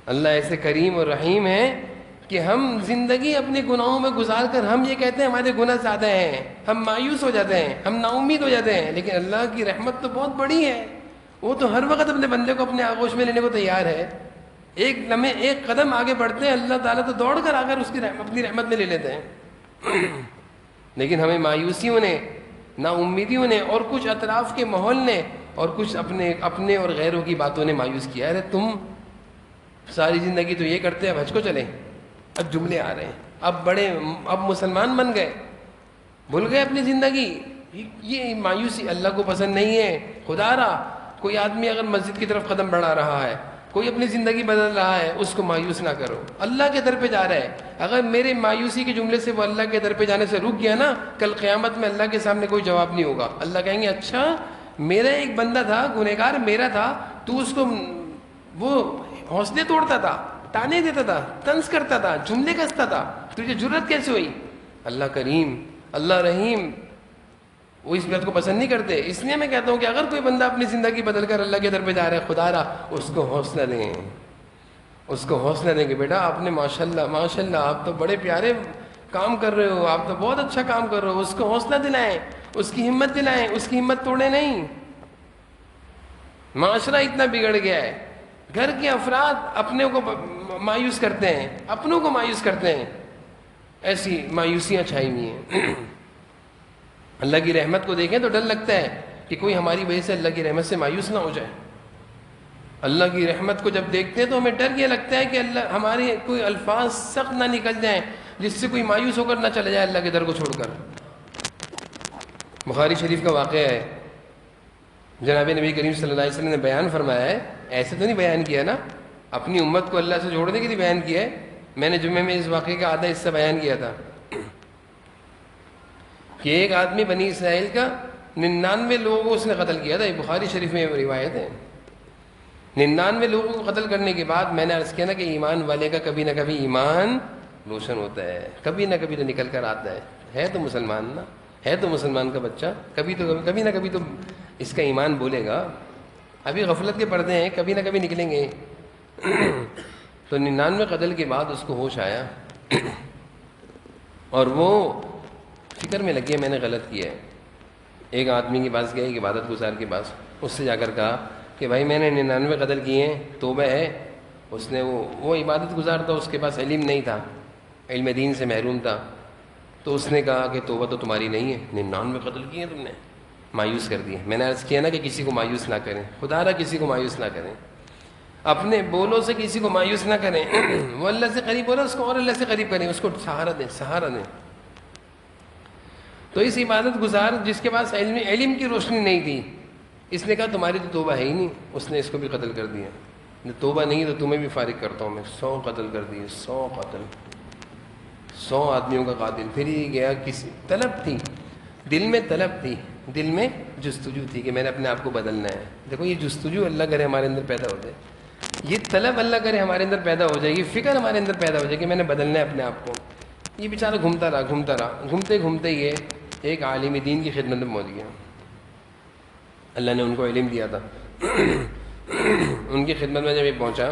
اللہ ایسے کریم اور رحیم ہے کہ ہم زندگی اپنے گناہوں میں گزار کر ہم یہ کہتے ہیں ہمارے گناہ زیادہ ہیں، ہم مایوس ہو جاتے ہیں، ہم نا امید ہو جاتے ہیں، لیکن اللہ کی رحمت تو بہت بڑی ہے، وہ تو ہر وقت اپنے بندے کو اپنے آغوش میں لینے کو تیار ہے۔ ایک لمحے ایک قدم آگے بڑھتے ہیں، اللہ تعالیٰ تو دوڑ کر آ کر اس کی اپنی رحمت میں لے لیتے ہیں۔ لیکن ہمیں مایوسیوں نے، نا امیدیوں نے، اور کچھ اطراف کے ماحول نے، اور کچھ اپنے اور غیروں کی باتوں نے مایوس کیا. ارے تم ساری زندگی تو یہ کرتے ہیں، اب حج کو چلیں. اب جملے آ رہے ہیں، اب مسلمان بن گئے، بھول گئے اپنی زندگی. یہ مایوسی اللہ کو پسند نہیں ہے. خدا را کوئی آدمی اگر مسجد کی طرف قدم بڑھا رہا ہے، کوئی اپنی زندگی بدل رہا ہے، اس کو مایوس نہ کرو. اللہ کے در پہ جا رہا ہے. اگر میرے مایوسی کے جملے سے وہ اللہ کے در پہ جانے سے رک گیا نا، کل قیامت میں اللہ کے سامنے کوئی جواب نہیں ہوگا. اللہ کہیں گے اچھا میرا ایک بندہ تھا، گنہگار میرا تھا، تو اس کو وہ حوصلے توڑتا تھا، تانے دیتا تھا، طنز کرتا تھا، جملے کستا تھا، تجھے جرأت کیسے ہوئی؟ اللہ کریم، اللہ رحیم، وہ اس بات کو پسند نہیں کرتے. اس لیے میں کہتا ہوں کہ اگر کوئی بندہ اپنی زندگی بدل کر اللہ کے در پہ جا رہا ہے، خدا را اس کو حوصلہ دیں، اس کو حوصلہ دیں کہ بیٹا آپ نے ماشاءاللہ آپ تو بڑے پیارے کام کر رہے ہو، آپ تو بہت اچھا کام کر رہے ہو. اس کو حوصلہ دلائیں، اس کی ہمت دلائیں، اس کی ہمت توڑیں نہیں. معاشرہ اتنا بگڑ گیا ہے، گھر کے افراد اپنے کو مایوس کرتے ہیں، اپنوں کو مایوس کرتے ہیں. ایسی مایوسیاں چھائی ہوئی ہیں. اللہ کی رحمت کو دیکھیں تو ڈر لگتا ہے کہ کوئی ہماری وجہ سے اللہ کی رحمت سے مایوس نہ ہو جائے. اللہ کی رحمت کو جب دیکھتے ہیں تو ہمیں ڈر یہ لگتا ہے کہ اللہ ہمارے کوئی الفاظ سخت نہ نکل جائیں جس سے کوئی مایوس ہو کر نہ چلا جائے اللہ کے در کو چھوڑ کر. بخاری شریف کا واقعہ ہے، جناب نبی کریم صلی اللہ علیہ وسلم نے بیان فرمایا ہے. ایسے تو نہیں بیان کیا نا، اپنی امت کو اللہ سے جوڑنے کے لیے بیان کیا ہے. میں نے جمعے میں اس واقعے کا آدھا حصہ بیان کیا تھا کہ ایک آدمی بنی اسرائیل کا 99 لوگوں کو اس نے قتل کیا تھا. یہ بخاری شریف میں روایت ہے. 99 لوگوں کو قتل کرنے کے بعد میں نے عرض کیا نا کہ ایمان والے کا کبھی نہ کبھی ایمان روشن ہوتا ہے، کبھی نہ کبھی تو نکل کر آتا ہے تو مسلمان نا، ہے تو مسلمان کا بچہ، کبھی نہ کبھی تو اس کا ایمان بولے گا. ابھی غفلت کے پردے ہیں، کبھی نہ کبھی نکلیں گے. تو 99 قتل کے بعد اس کو ہوش آیا اور وہ فکر میں لگ گیا میں نے غلط کیا ہے. ایک آدمی کے پاس گیا، ایک عبادت گزار کے پاس، اس سے جا کر کہا کہ بھائی میں نے 99 قتل کیے ہیں، توبہ ہے. اس نے وہ عبادت گزار تھا، اس کے پاس علم نہیں تھا، علم دین سے محروم تھا. تو اس نے کہا کہ توبہ تو تمہاری نہیں ہے، 99 قتل کیے ہیں تم نے، مایوس کر دیے. میں نے عرض کیا نا کہ کسی کو مایوس نہ کریں، خدا را کسی کو مایوس نہ کریں، اپنے بولوں سے کسی کو مایوس نہ کریں. وہ اللہ سے قریب ہو رہا ہے، اس کو اور اللہ سے قریب کریں، اس کو سہارا دیں. تو اس عبادت گزار جس کے پاس علم کی روشنی نہیں تھی، اس نے کہا تمہاری تو توبہ ہے ہی نہیں. اس نے اس کو بھی قتل کر دیا. توبہ نہیں تو تمہیں بھی فارغ کرتا ہوں میں. 100 قتل کر دیے، 100 قتل، 100 آدمیوں کا قاتل. پھر یہ گیا، کسی طلب تھی دل میں، طلب تھی دل میں، جستجو تھی کہ میں نے اپنے آپ کو بدلنا ہے. دیکھو یہ جستجو اللہ کرے ہمارے اندر پیدا ہو جائے، یہ طلب اللہ کرے ہمارے اندر پیدا ہو جائے، یہ فکر ہمارے اندر پیدا ہو جائے کہ میں نے بدلنا ہے اپنے آپ کو. یہ بیچارہ گھومتا رہا، گھومتے یہ ایک عالم دین کی خدمت میں پہنچ گیا. اللہ نے ان کو علم دیا تھا. ان کی خدمت میں جب یہ پہنچا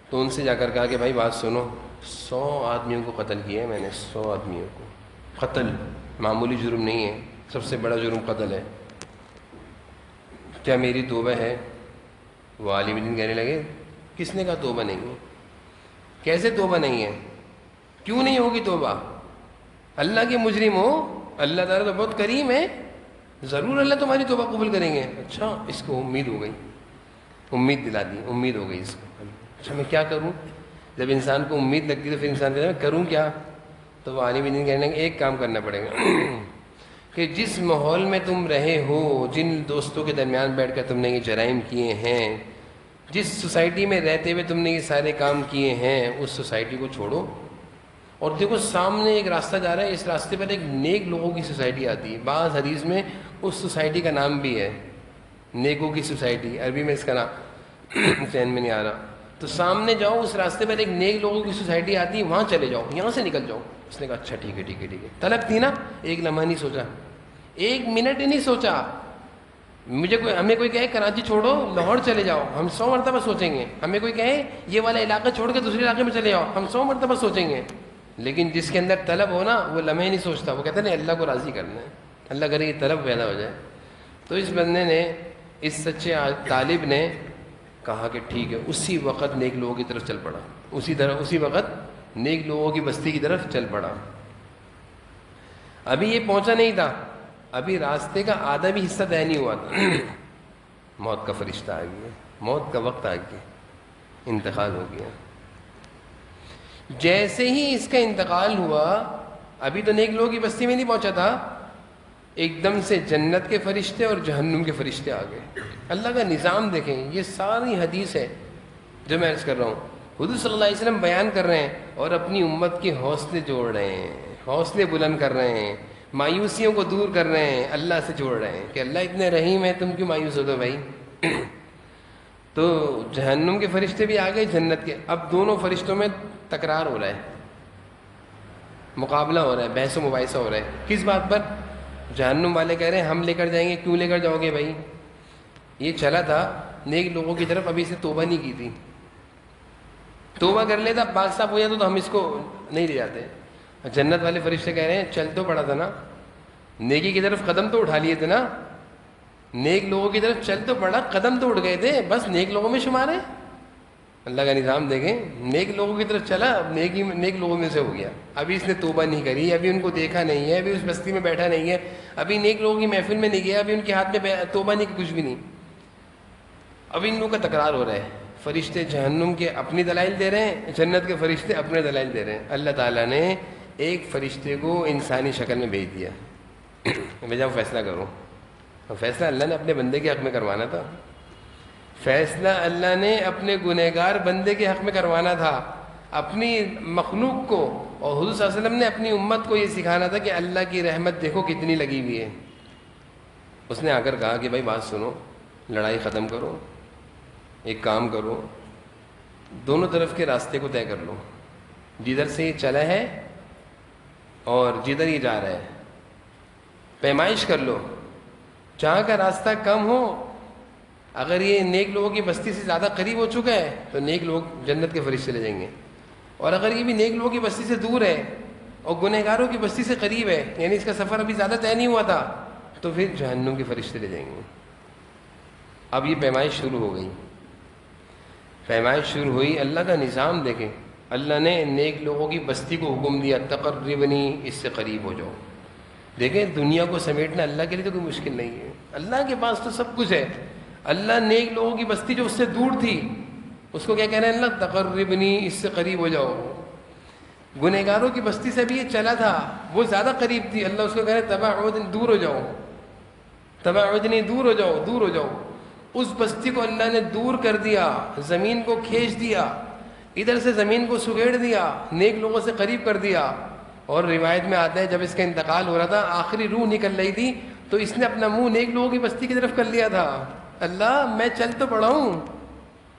تو ان سے جا کر کہا کہ بھائی بات سنو، 100 آدمیوں کو قتل کیا ہے میں نے، 100 آدمیوں کو. قتل معمولی جرم نہیں ہے، سب سے بڑا جرم قتل ہے. کیا میری توبہ ہے؟ وہ عالم دین کہنے لگے کس نے کہا توبہ نہیں ہے؟ کیسے توبہ نہیں ہے؟ کیوں نہیں ہوگی توبہ؟ اللہ کے مجرم ہو، اللہ تعالیٰ تو بہت کریم ہے، ضرور اللہ تمہاری توبہ قبول کریں گے. اچھا، اس کو امید ہو گئی، امید دلا دی، امید ہو گئی اس کو. اچھا میں کیا کروں؟ جب انسان کو امید لگتی تو پھر انسان کہتا ہے میں کروں کیا؟ تو وہ عالم دین کہنے لگے ایک کام کرنا پڑے گا کہ جس ماحول میں تم رہے ہو، جن دوستوں کے درمیان بیٹھ کر تم نے یہ جرائم کیے ہیں، جس سوسائٹی میں رہتے ہوئے تم نے یہ سارے کام کیے ہیں، اس سوسائٹی کو چھوڑو. اور دیکھو سامنے ایک راستہ جا رہا ہے، اس راستے پر ایک نیک لوگوں کی سوسائٹی آتی ہے. بعض حدیث میں اس سوسائٹی کا نام بھی ہے نیکوں کی سوسائٹی، عربی میں اس کا نام ذہن میں نہیں آ رہا. تو سامنے جاؤ، اس راستے پر ایک نیک لوگوں کی سوسائٹی آتی ہے، وہاں چلے جاؤ، یہاں سے نکل جاؤ. اس نے کہا اچھا ٹھیک ہے. طلب تھی نا، ایک لمحہ نہیں سوچا، ایک منٹ ہی نہیں سوچا. ہمیں کوئی کہے کراچی چھوڑو لاہور چلے جاؤ، ہم 100 مرتبہ سوچیں گے. ہمیں کوئی کہے یہ والا علاقہ چھوڑ کے دوسرے علاقے میں چلے جاؤ، ہم 100 مرتبہ سوچیں گے. لیکن جس کے اندر طلب ہو نا، وہ لمحے نہیں سوچتا، وہ کہتا ہے نہیں اللہ کو راضی کرنا ہے، اللہ کرے یہ طلب پیدا ہو جائے. تو اس بندے نے، اس سچے طالب نے کہا کہ ٹھیک ہے. اسی وقت نیک لوگوں کی طرف چل پڑا، اسی وقت نیک لوگوں کی بستی کی طرف چل پڑا. ابھی یہ پہنچا نہیں تھا، ابھی راستے کا آدھا بھی حصہ طے نہیں ہوا تھا، موت کا فرشتہ آ گیا، موت کا وقت آ گیا، انتقال ہو گیا۔ جیسے ہی اس کا انتقال ہوا، ابھی تو نیک لوگوں کی بستی میں نہیں پہنچا تھا، ایک دم سے جنت کے فرشتے اور جہنم کے فرشتے آ گئے۔ اللہ کا نظام دیکھیں، یہ ساری حدیث ہے جو میں عرض کر رہا ہوں، حضور صلی اللہ علیہ وسلم بیان کر رہے ہیں اور اپنی امت کے حوصلے جوڑ رہے ہیں، حوصلے بلند کر رہے ہیں، مایوسیوں کو دور کر رہے ہیں، اللہ سے جوڑ رہے ہیں کہ اللہ اتنے رحیم ہے، تم کیوں مایوس ہو دو بھائی۔ تو جہنم کے فرشتے بھی آ گئے، جنت کے، اب دونوں فرشتوں میں تکرار ہو رہا ہے، مقابلہ ہو رہا ہے، بحث و مباحثہ ہو رہا ہے۔ کس بات پر؟ جہنم والے کہہ رہے ہیں ہم لے کر جائیں گے۔ کیوں لے کر جاؤ گے بھائی؟ یہ چلا تھا نیک لوگوں کی طرف، ابھی سے توبہ نہیں کی تھی، توبہ کر لیتا، پاک صاف ہو جاتا تو ہم اس کو نہیں لے جاتے۔ جنت والے فرشتے کہہ رہے ہیں چل تو پڑا تھا نا، نیکی کی طرف قدم تو اٹھا لیے تھے نا، نیک لوگوں کی طرف چل تو پڑا، قدم تو اٹھ گئے تھے، بس نیک لوگوں میں شمار ہے۔ اللہ کا نظام دیکھیں، نیک لوگوں کی طرف چلا، اب نیک لوگوں میں سے ہو گیا، ابھی اس نے توبہ نہیں کری، ابھی ان کو دیکھا نہیں ہے، ابھی اس بستی میں بیٹھا نہیں ہے، ابھی نیک لوگوں کی محفل میں نہیں گیا، ابھی ان کے ہاتھ میں توبہ نہیں کی، کچھ بھی نہیں۔ ابھی ان لوگوں کا تکرار ہو رہا ہے، فرشتے جہنم کے اپنی دلائل دے رہے ہیں، جنت کے فرشتے اپنے دلائل دے رہے ہیں۔ اللہ تعالیٰ نے ایک فرشتے کو انسانی شکل میں بھیج دیا، میں جاؤ فیصلہ کروں۔ فیصلہ اللہ نے اپنے بندے کے حق میں کروانا تھا، فیصلہ اللہ نے اپنے گنہگار بندے کے حق میں کروانا تھا، اپنی مخلوق کو، اور حضور صلی اللہ علیہ وسلم نے اپنی امت کو یہ سکھانا تھا کہ اللہ کی رحمت دیکھو کتنی لگی ہوئی ہے۔ اس نے آ کر کہا کہ بھائی بات سنو، لڑائی ختم کرو، ایک کام کرو، دونوں طرف کے راستے کو طے کر لو، جدھر سے یہ چلا ہے اور جدھر یہ جا رہا ہے، پیمائش کر لو، جہاں کا راستہ کم ہو، اگر یہ نیک لوگوں کی بستی سے زیادہ قریب ہو چکا ہے تو نیک لوگ جنت کے فرشتے لے جائیں گے، اور اگر یہ بھی نیک لوگوں کی بستی سے دور ہے اور گنہگاروں کی بستی سے قریب ہے، یعنی اس کا سفر ابھی زیادہ طے نہیں ہوا تھا، تو پھر جہنم کے فرشتے لے جائیں گے۔ اب یہ پیمائش شروع ہو گئی، پیمائش شروع ہوئی، اللہ کا نظام دیکھیں، اللہ نے نیک لوگوں کی بستی کو حکم دیا تقربنی، اس سے قریب ہو جاؤ۔ دیکھیں دنیا کو سمیٹنا اللہ کے لیے تو کوئی مشکل نہیں ہے، اللہ کے پاس تو سب کچھ ہے۔ اللہ نیک لوگوں کی بستی جو اس سے دور تھی اس کو کیا کہہ رہے ہیں اللہ؟ تقربنی، اس سے قریب ہو جاؤ۔ گنہگاروں کی بستی سے بھی یہ چلا تھا، وہ زیادہ قریب تھی، اللہ اس کو کہہ رہے ہیں تباعدنی، دور ہو جاؤ، تباعدنی، دور ہو جاؤ، دور ہو جاؤ۔ اس بستی کو اللہ نے دور کر دیا، زمین کو کھینچ دیا، ادھر سے زمین کو سگیڑ دیا، نیک لوگوں سے قریب کر دیا۔ اور روایت میں آتا ہے جب اس کا انتقال ہو رہا تھا، آخری روح نکل رہی تھی، تو اس نے اپنا منہ نیک لوگوں کی بستی کی طرف کر لیا تھا۔ اللہ میں چل تو پڑا ہوں،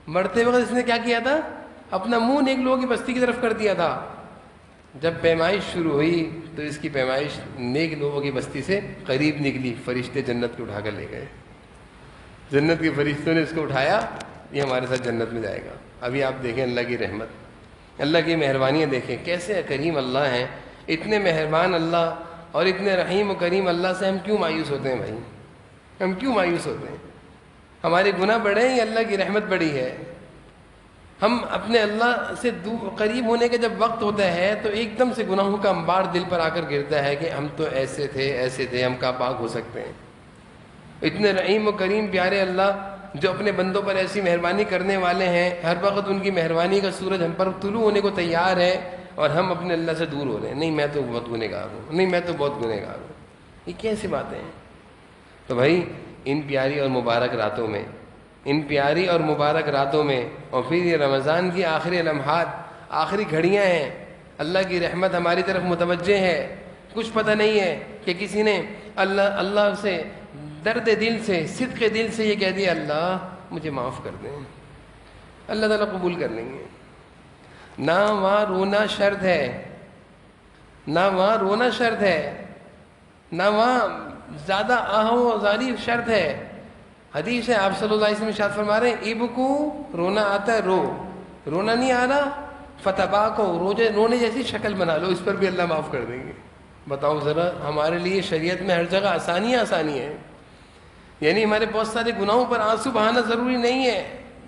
مرتے وقت اس نے کیا کیا تھا؟ اپنا منہ نیک لوگوں کی بستی کی طرف کر دیا تھا۔ جب پیمائش شروع ہوئی تو اس کی پیمائش نیک لوگوں کی بستی سے قریب نکلی، فرشتے جنت کو اٹھا کر لے گئے، جنت کے فرشتوں نے اس کو اٹھایا، یہ ہمارے ساتھ جنت میں جائے گا۔ ابھی آپ دیکھیں اللہ کی رحمت، اللہ کی مہربانیاں دیکھیں، کیسے کریم اللہ ہیں، اتنے مہربان اللہ اور اتنے رحیم و کریم اللہ سے ہم کیوں مایوس ہوتے ہیں بھائی؟ ہم کیوں مایوس ہوتے ہیں؟ ہمارے گناہ بڑھے ہیں یا اللہ کی رحمت بڑی ہے؟ ہم اپنے اللہ سے قریب ہونے کا جب وقت ہوتا ہے تو ایک دم سے گناہوں کا انبار دل پر آ کر گرتا ہے کہ ہم تو ایسے تھے، ہم کہاں پاک ہو سکتے ہیں؟ اتنے رحیم و کریم پیارے اللہ جو اپنے بندوں پر ایسی مہربانی کرنے والے ہیں، ہر وقت ان کی مہربانی کا سورج ہم پر طلوع ہونے کو تیار ہے، اور ہم اپنے اللہ سے دور ہو رہے ہیں، نہیں میں تو بہت گنہگار ہوں، نہیں میں تو بہت گنہگار ہوں۔ یہ کیسی باتیں ہیں؟ تو بھائی ان پیاری اور مبارک راتوں میں، ان پیاری اور مبارک راتوں میں، اور پھر یہ رمضان کی آخری لمحات، آخری گھڑیاں ہیں، اللہ کی رحمت ہماری طرف متوجہ ہے، کچھ پتہ نہیں ہے کہ کسی نے اللہ سے درد دل سے، صدق دل سے یہ کہہ دیا اللہ مجھے معاف کر دیں، اللہ تعالیٰ قبول کر لیں گے۔ نہ وہاں رونا شرط ہے، نہ وہاں رونا شرط ہے، نہ وہاں زیادہ آہو زاری شرط ہے۔ حدیث ہے آپ صلی اللہ علیہ وسلم ارشاد فرما رہے ہیں ابکو، رونا آتا ہے رو، رونا نہیں آ رہا فتباکو، رونے جیسی شکل بنا لو، اس پر بھی اللہ معاف کر دیں گے۔ بتاؤ ذرا، ہمارے لیے شریعت میں ہر جگہ آسانی ہے، یعنی ہمارے بہت سارے گناہوں پر آنسو بہانا ضروری نہیں ہے۔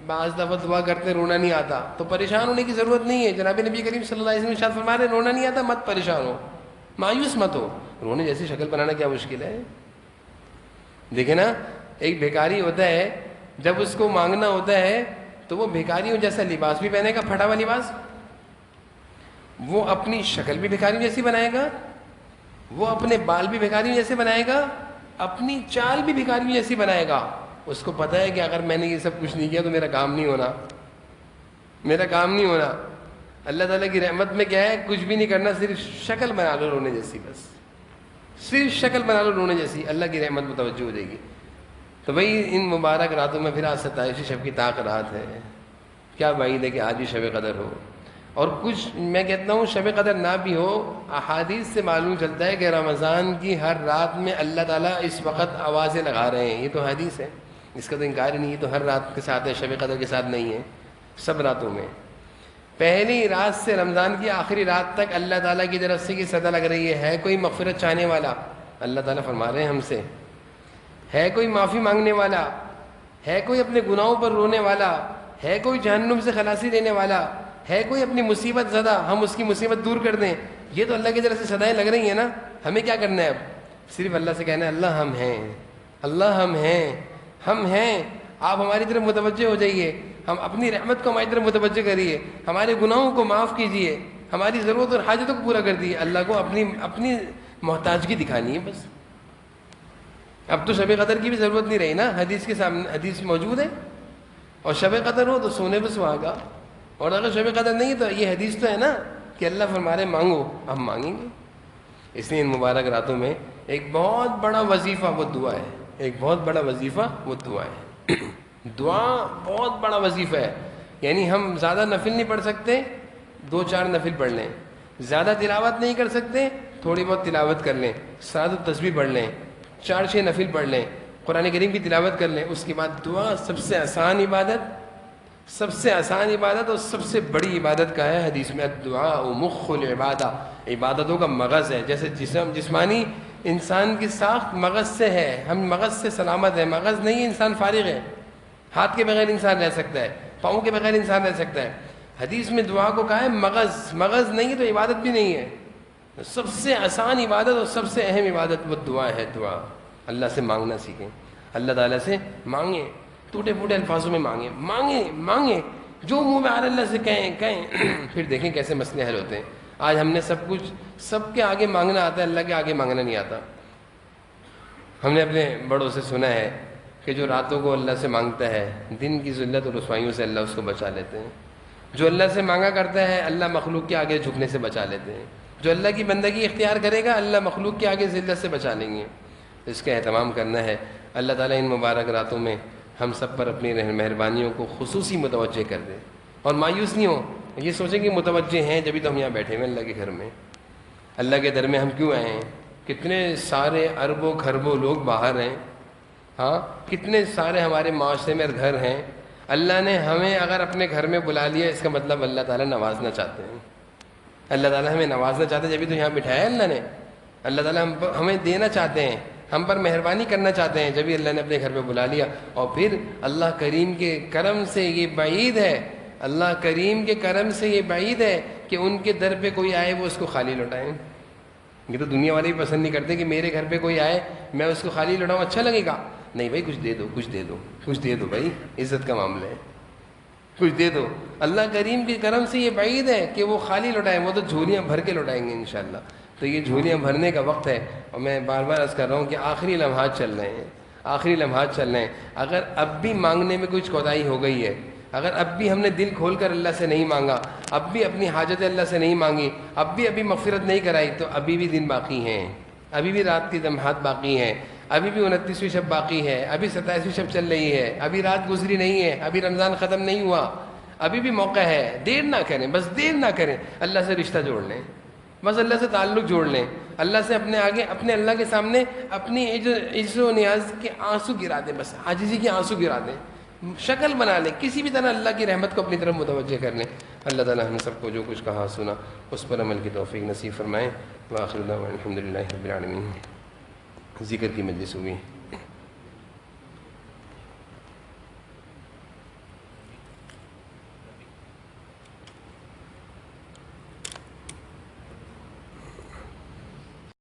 بعض دفعہ دعا کرتے رونا نہیں آتا تو پریشان ہونے کی ضرورت نہیں ہے، جناب نبی کریم صلی اللہ علیہ وسلم ارشاد فرما رہے ہیں رونا نہیں آتا مت پریشان ہو، مایوس مت ہو. رونے جیسی شکل بنانا کیا مشکل ہے؟ دیکھیں نا، ایک بھیکاری ہوتا ہے، جب اس کو مانگنا ہوتا ہے تو وہ بھیکاریوں جیسا لباس بھی پہنے گا، پھٹا ہوا لباس. وہ اپنی شکل بھی بھیکاریوں جیسی بنائے گا، وہ اپنے بال بھی بھیکاریوں جیسے بنائے گا، اپنی چال بھی بھیکاریوں جیسی بنائے گا. اس کو پتہ ہے کہ اگر میں نے یہ سب کچھ نہیں کیا تو میرا کام نہیں ہونا، میرا کام نہیں ہونا. اللہ تعالیٰ کی رحمت میں کیا ہے، کچھ بھی نہیں کرنا، صرف شکل بنا لو رونے جیسی، بس صرف شکل بنا لو رونے جیسی، اللہ کی رحمت متوجہ ہو جائے گی. تو بھائی ان مبارک راتوں میں پھر آج 27 شب کی طاق رات ہے، کیا بعید ہے کہ آج بھی شب قدر ہو. اور کچھ میں کہتا ہوں شب قدر نہ بھی ہو، احادیث سے معلوم چلتا ہے کہ رمضان کی ہر رات میں اللہ تعالیٰ اس وقت آوازیں لگا رہے ہیں. یہ تو حدیث ہے، اس کا تو انکار ہی نہیں. یہ تو ہر رات کے ساتھ ہے، شب قدر کے ساتھ نہیں ہے، سب راتوں میں. پہلی رات سے رمضان کی آخری رات تک اللہ تعالیٰ کی طرف سے یہ صدا لگ رہی ہے کوئی مغفرت چاہنے والا؟ اللہ تعالیٰ فرما رہے ہیں ہم سے، ہے کوئی معافی مانگنے والا؟ ہے کوئی اپنے گناہوں پر رونے والا؟ ہے کوئی جہنم سے خلاصی دینے والا؟ ہے کوئی اپنی مصیبت زدہ، ہم اس کی مصیبت دور کر دیں؟ یہ تو اللہ کی طرف سے صدائیں لگ رہی ہیں نا. ہمیں کیا کرنا ہے اب؟ صرف اللہ سے کہنا ہے اللہ ہم ہیں، اللہ ہم ہیں، ہم ہیں، آپ ہماری طرف متوجہ ہو جائیے، ہم اپنی رحمت کو ہماری طرف متوجہ کریے، ہمارے گناہوں کو معاف کیجیے، ہماری ضرورت اور حاجتوں کو پورا کر دیے. اللہ کو اپنی محتاجگی دکھانی ہے بس. اب تو شب قدر کی بھی ضرورت نہیں رہی نا، حدیث کے سامنے حدیث موجود ہے. اور شب قدر ہو تو سونے پہ سہاگا، اور اگر شب قدر نہیں تو یہ حدیث تو ہے نا کہ اللہ فرمارے مانگو، ہم مانگیں گے. اس لیے ان مبارک راتوں میں ایک بہت بڑا وظیفہ وہ دعا ہے، ایک بہت بڑا وظیفہ وہ دعا ہے. دعا بہت بڑا وظیفہ ہے. یعنی ہم زیادہ نفل نہیں پڑھ سکتے، 2-4 نفل پڑھ لیں. زیادہ تلاوت نہیں کر سکتے، تھوڑی بہت تلاوت کر لیں. صلاۃ التسبیح پڑھ لیں، 4-6 نفل پڑھ لیں، قرآن کریم کی تلاوت کر لیں. اس کے بعد دعا سب سے آسان عبادت، سب سے آسان عبادت اور سب سے بڑی عبادت کا ہے حدیث میں الدعاء مخ العبادہ، عبادتوں کا مغز ہے. جیسے جسمانی انسان کی ساخت مغز سے ہے، ہم مغز سے سلامت ہیں، مغز نہیں انسان فارغ ہے. ہاتھ کے بغیر انسان رہ سکتا ہے، پاؤں کے بغیر انسان رہ سکتا ہے. حدیث میں دعا کو کہا ہے مغز، مغز نہیں تو عبادت بھی نہیں ہے. سب سے آسان عبادت اور سب سے اہم عبادت وہ دعا ہے. دعا اللہ سے مانگنا سیکھیں، اللہ تعالیٰ سے مانگیں، ٹوٹے پھوٹے الفاظوں میں مانگیں، مانگیں مانگیں، جو منہ میں آ رہا اللہ سے کہیں پھر دیکھیں کیسے مسئلے حل ہوتے ہیں. آج ہم نے سب کچھ سب کے آگے مانگنا آتا ہے، اللہ کے آگے مانگنا نہیں آتا. ہم نے اپنے بڑوں سے سنا ہے کہ جو راتوں کو اللہ سے مانگتا ہے دن کی ذلت اور رسوائیوں سے اللہ اس کو بچا لیتے ہیں. جو اللہ سے مانگا کرتا ہے اللہ مخلوق کے آگے جھکنے سے بچا لیتے ہیں. جو اللہ کی بندگی اختیار کرے گا اللہ مخلوق کے آگے ذلت سے بچا لیں گے. اس کا اہتمام کرنا ہے. اللہ تعالیٰ ان مبارک راتوں میں ہم سب پر اپنی مہربانیوں کو خصوصی متوجہ کر دے. اور مایوس نہیں ہو، یہ سوچیں کہ متوجہ ہیں جبھی تو ہم یہاں بیٹھے ہوئے اللہ کے گھر میں. اللہ کے در میں ہم کیوں آئے ہیں؟ کتنے سارے اربوں کھربوں لوگ باہر ہیں، ہاں کتنے سارے ہمارے معاشرے میں گھر ہیں. اللہ نے ہمیں اگر اپنے گھر میں بلا لیا اس کا مطلب اللہ تعالیٰ نوازنا چاہتے ہیں. اللہ تعالیٰ ہمیں نوازنا چاہتے ہیں جبھی تو یہاں بٹھایا ہے اللہ نے. اللہ تعالیٰ ہمیں دینا چاہتے ہیں، ہم پر مہربانی کرنا چاہتے ہیں جبھی اللہ نے اپنے گھر میں بلا لیا. اور پھر اللہ کریم کے کرم سے یہ بعید ہے، اللہ کریم کے کرم سے یہ بعید ہے کہ ان کے در پہ کوئی آئے وہ اس کو خالی لوٹائیں. یہ تو دنیا والے بھی پسند نہیں کرتے کہ میرے گھر پہ کوئی آئے میں اس کو خالی لوٹاؤں، اچھا لگے گا. نہیں بھائی کچھ دے دو، کچھ دے دو، کچھ دے دو بھائی، عزت کا معاملہ ہے، کچھ دے دو. اللہ کریم کے کرم سے یہ بعید ہے کہ وہ خالی لوٹائیں، وہ تو جھولیاں بھر کے لوٹائیں گے انشاءاللہ. تو یہ جھولیاں بھرنے کا وقت ہے. اور میں بار بار عرض کر رہا ہوں کہ آخری لمحات چل رہے ہیں، آخری لمحات چل رہے ہیں. اگر اب بھی مانگنے میں کچھ کوتاہی ہو گئی ہے، اگر اب بھی ہم نے دل کھول کر اللہ سے نہیں مانگا، اب بھی اپنی حاجتیں اللہ سے نہیں مانگی، ابھی مغفرت نہیں کرائی، تو ابھی بھی دن باقی ہیں، ابھی بھی رات کی لمحات باقی ہیں، ابھی بھی 29ویں شب باقی ہے، ابھی 27ویں شب چل رہی ہے، ابھی رات گزری نہیں ہے، ابھی رمضان ختم نہیں ہوا، ابھی بھی موقع ہے. دیر نہ کریں، بس دیر نہ کریں. اللہ سے رشتہ جوڑ لیں، بس اللہ سے تعلق جوڑ لیں. اللہ سے اپنے آگے اپنے اللہ کے سامنے اپنی عجز و نیاز کے آنسو گرا دیں، بس عاجزی کے آنسو گرا دیں، شکل بنا لیں، کسی بھی طرح اللہ کی رحمت کو اپنی طرف متوجہ کر لیں. اللہ تعالیٰ ہم سب کو جو کچھ کہا سنا اس پر عمل کی توفیق نصیب فرمائیں. وآخر دعوانا الحمدللہ رب العالمین. ذکر کی مجلس ہوئی.